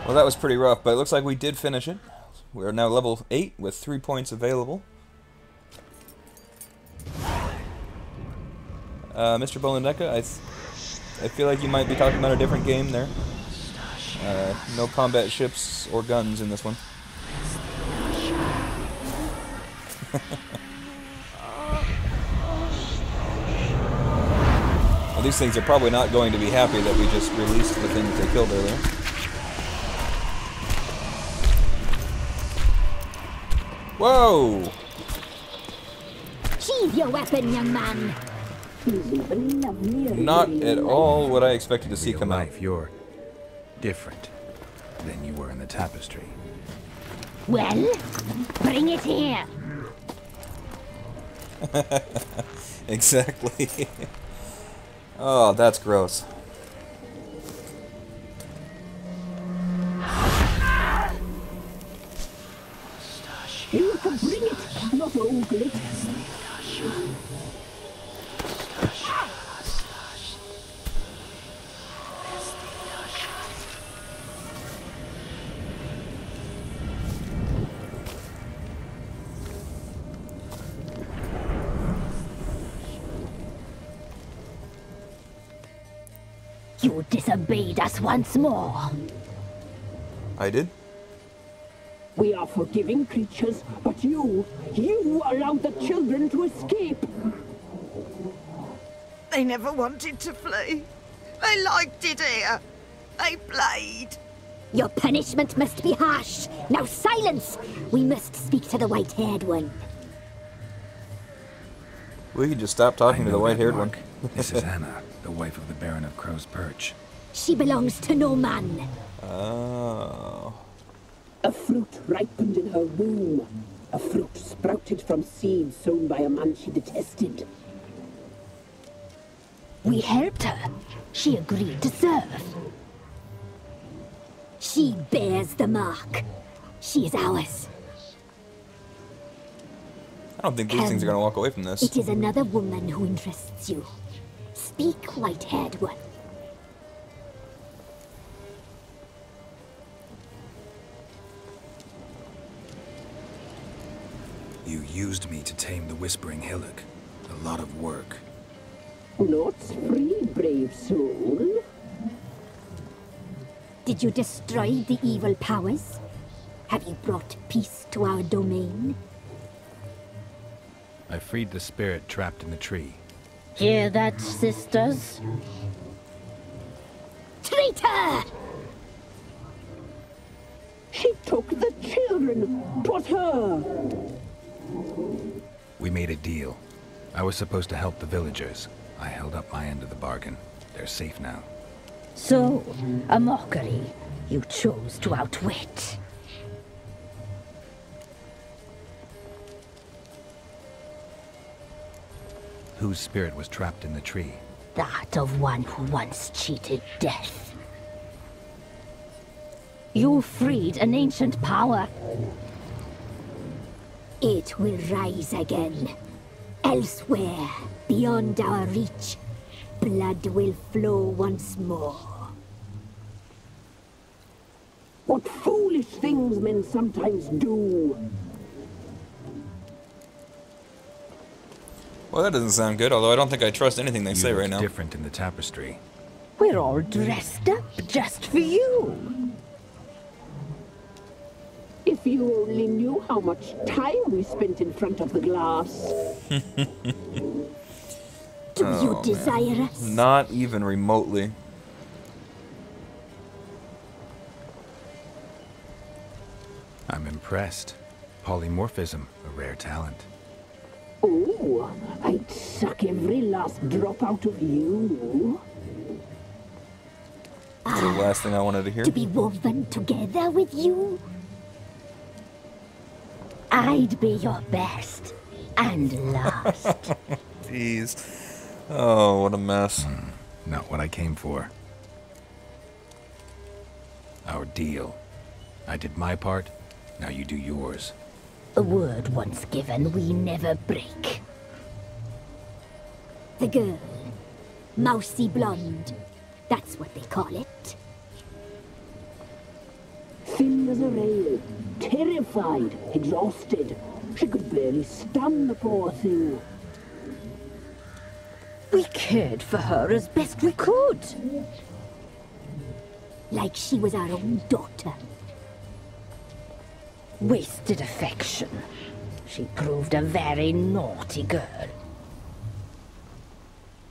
Well, that was pretty rough, but it looks like we did finish it. We are now level 8 with 3 points available. Mr. Bolendeka, I feel like you might be talking about a different game there. No combat ships or guns in this one. Well, these things are probably not going to be happy that we just released the thing that they killed earlier. Whoa! Sheathe your weapon, young man. Not at all what I expected to see come out. You're different than you were in the tapestry. Well, bring it here. Exactly. Oh, that's gross. You can bring it, not ogle it. You disobeyed us once more. I did? We are forgiving creatures, but you allowed the children to escape. They never wanted to flee. They liked it here. They played. Your punishment must be harsh. Now silence! We must speak to the white-haired one. We can just stop talking to the white-haired one. This is Anna, the wife of the Baron of Crow's Perch. She belongs to no man. Oh. A fruit ripened in her womb. A fruit sprouted from seeds sown by a man she detested. We helped her. She agreed to serve. She bears the mark. She is ours. I don't think these things are going to walk away from this. It is another woman who interests you. Speak, white-haired one. You used me to tame the Whispering Hillock. A lot of work. Not free, brave soul. Did you destroy the evil powers? Have you brought peace to our domain? I freed the spirit trapped in the tree. Hear that, sisters? Traitor! She took the children. 'Twas her. We made a deal. I was supposed to help the villagers. I held up my end of the bargain. They're safe now. So, a mockery you chose to outwit. Whose spirit was trapped in the tree? That of one who once cheated death. You freed an ancient power. It will rise again. Elsewhere, beyond our reach, blood will flow once more. What foolish things men sometimes do. Well, that doesn't sound good, although I don't think I trust anything they say right now. Different in the tapestry. We're all dressed up just for you. If you only knew how much time we spent in front of the glass. Do you desire us? Not even remotely. I'm impressed. Polymorphism, a rare talent. Oh, I'd suck every last drop out of you. That's the last thing I wanted to hear. To be woven together with you? I'd be your best and last. Jeez. Oh, what a mess. Not what I came for. Our deal. I did my part, now you do yours. A word once given we never break. 'Tis a shame. Your freed an ancient power. Have you brought peace to our domain? I freed the spirit trapped in the tree. Traitor! The girl. Mousy blonde. That's what they call it. Thin as a rail, terrified, exhausted. She could barely stand, the poor thing. We cared for her as best we could. Like she was our own daughter. Wasted affection. She proved a very naughty girl.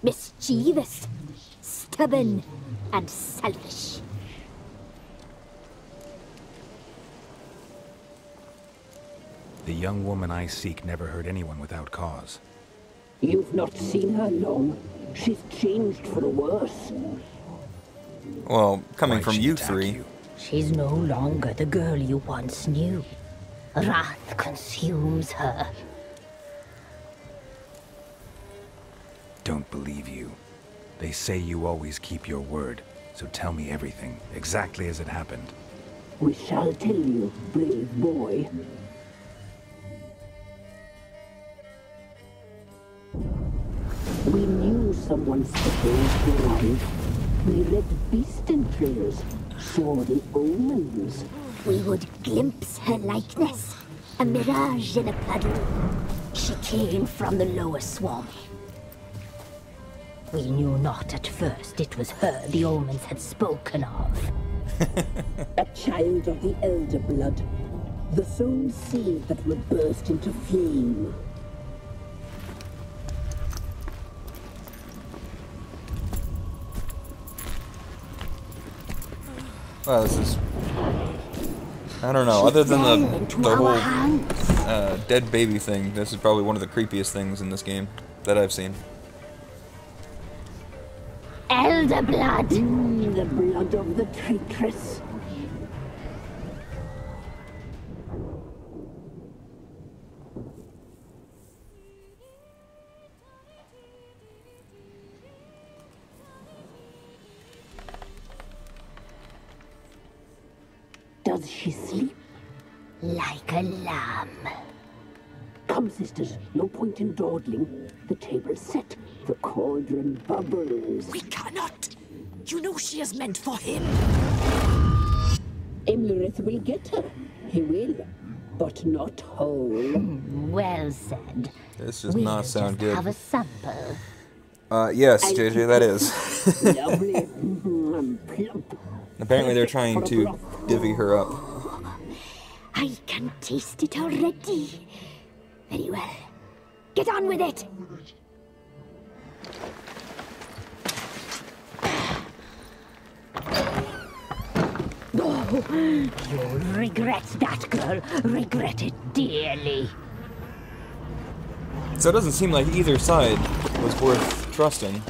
Mischievous, stubborn, and selfish. The young woman I seek never hurt anyone without cause. You've not seen her long. She's changed for the worse. Well, coming Why'd from she you attack three. you? She's no longer the girl you once knew. Wrath consumes her. Don't believe you. They say you always keep your word, so tell me everything, exactly as it happened. We shall tell you, brave boy. We knew someone special would arrive. We read the beast entrails, saw the omens. We would glimpse her likeness. A mirage in a puddle. She came from the lower swamp. We knew not at first it was her the omens had spoken of. A child of the elder blood. The sown seed that would burst into flame. Well, this is... I don't know, other than the whole dead baby thing, this is probably one of the creepiest things in this game that I've seen. Elder blood. The blood of the traitress. Does she sleep? Like a lamb. Come, sisters, no point in dawdling. The table's set, the cauldron bubbles. We cannot. You know she is meant for him. Imlerith will get her. He will, but not whole. Well said. This does We'll not sound just good. have a sample. Yes, JJ, that is. Lovely. Plump. Apparently they're trying to divvy her up. I can taste it already. Very well. Get on with it. Oh, you'll regret that, girl. Regret it dearly. So it doesn't seem like either side was worth trusting.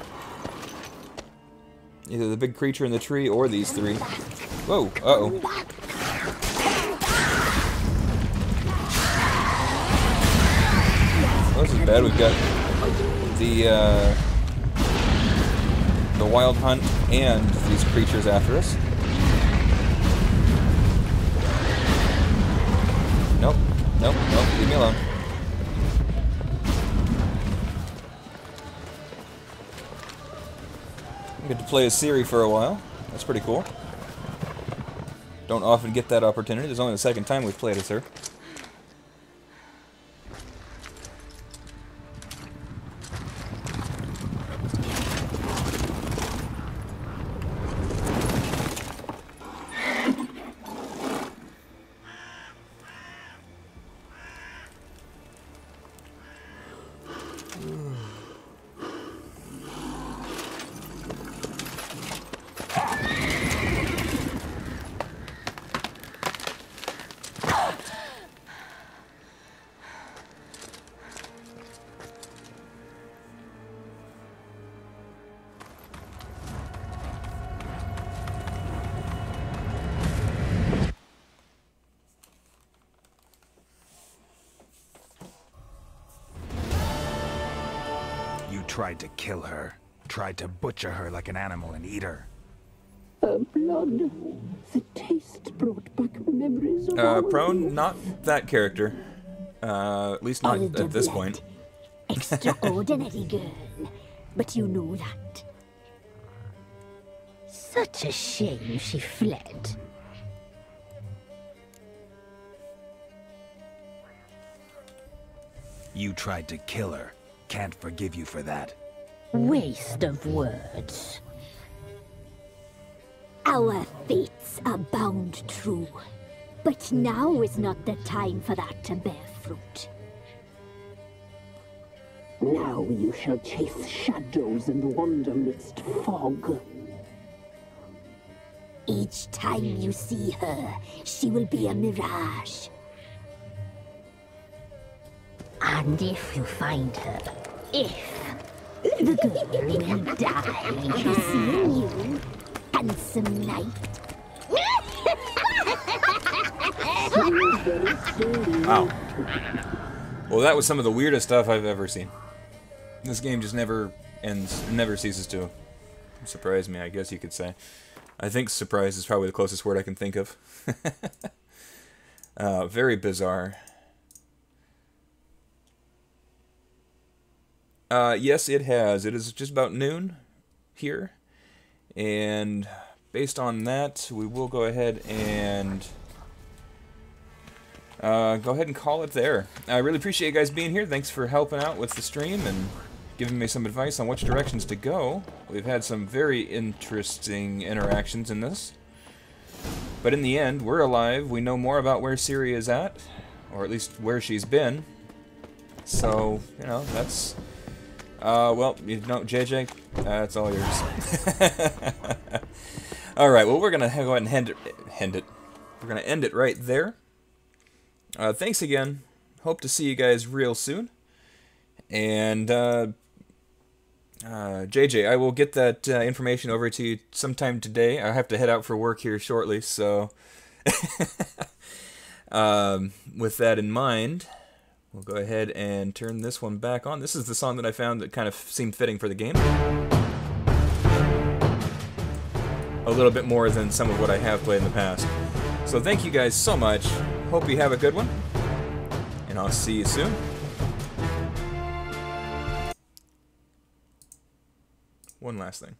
Either the big creature in the tree or these three. Whoa, uh-oh. Well, this is bad. We've got the wild hunt and these creatures after us. Nope, nope, nope, leave me alone. Get to play as Ciri for a while. That's pretty cool. Don't often get that opportunity. This is only the second time we've played as her. Tried to kill her. Tried to butcher her like an animal and eat her. Her blood. The taste brought back memories of our Prone, youth. not that character. At least not Elder at this blood. point. Extraordinary girl. but you know that. Such a shame she fled. You tried to kill her. Can't forgive you for that. Waste of words. Our fates are bound true, but now is not the time for that to bear fruit. Now you shall chase shadows and wander midst fog. Each time you see her, she will be a mirage. And if you find her, the girl will die. Seeing you, handsome knight. Wow. Well, that was some of the weirdest stuff I've ever seen. This game just never ends, never ceases to surprise me, I guess you could say. I think surprise is probably the closest word I can think of. Very bizarre. Yes, it has. It is just about noon here. And based on that, we will go ahead and call it there. I really appreciate you guys being here. Thanks for helping out with the stream and giving me some advice on which directions to go. We've had some very interesting interactions in this. But in the end, we're alive. We know more about where Ciri is at, or at least where she's been. So, you know, that's... well, you know, JJ, that's all yours. Alright, well, we're going to go ahead and end it. We're going to end it right there. Thanks again. Hope to see you guys real soon. And, JJ, I will get that information over to you sometime today. I have to head out for work here shortly, so... with that in mind... We'll go ahead and turn this one back on. This is the song that I found that kind of seemed fitting for the game. A little bit more than some of what I have played in the past. So thank you guys so much. Hope you have a good one. And I'll see you soon. One last thing.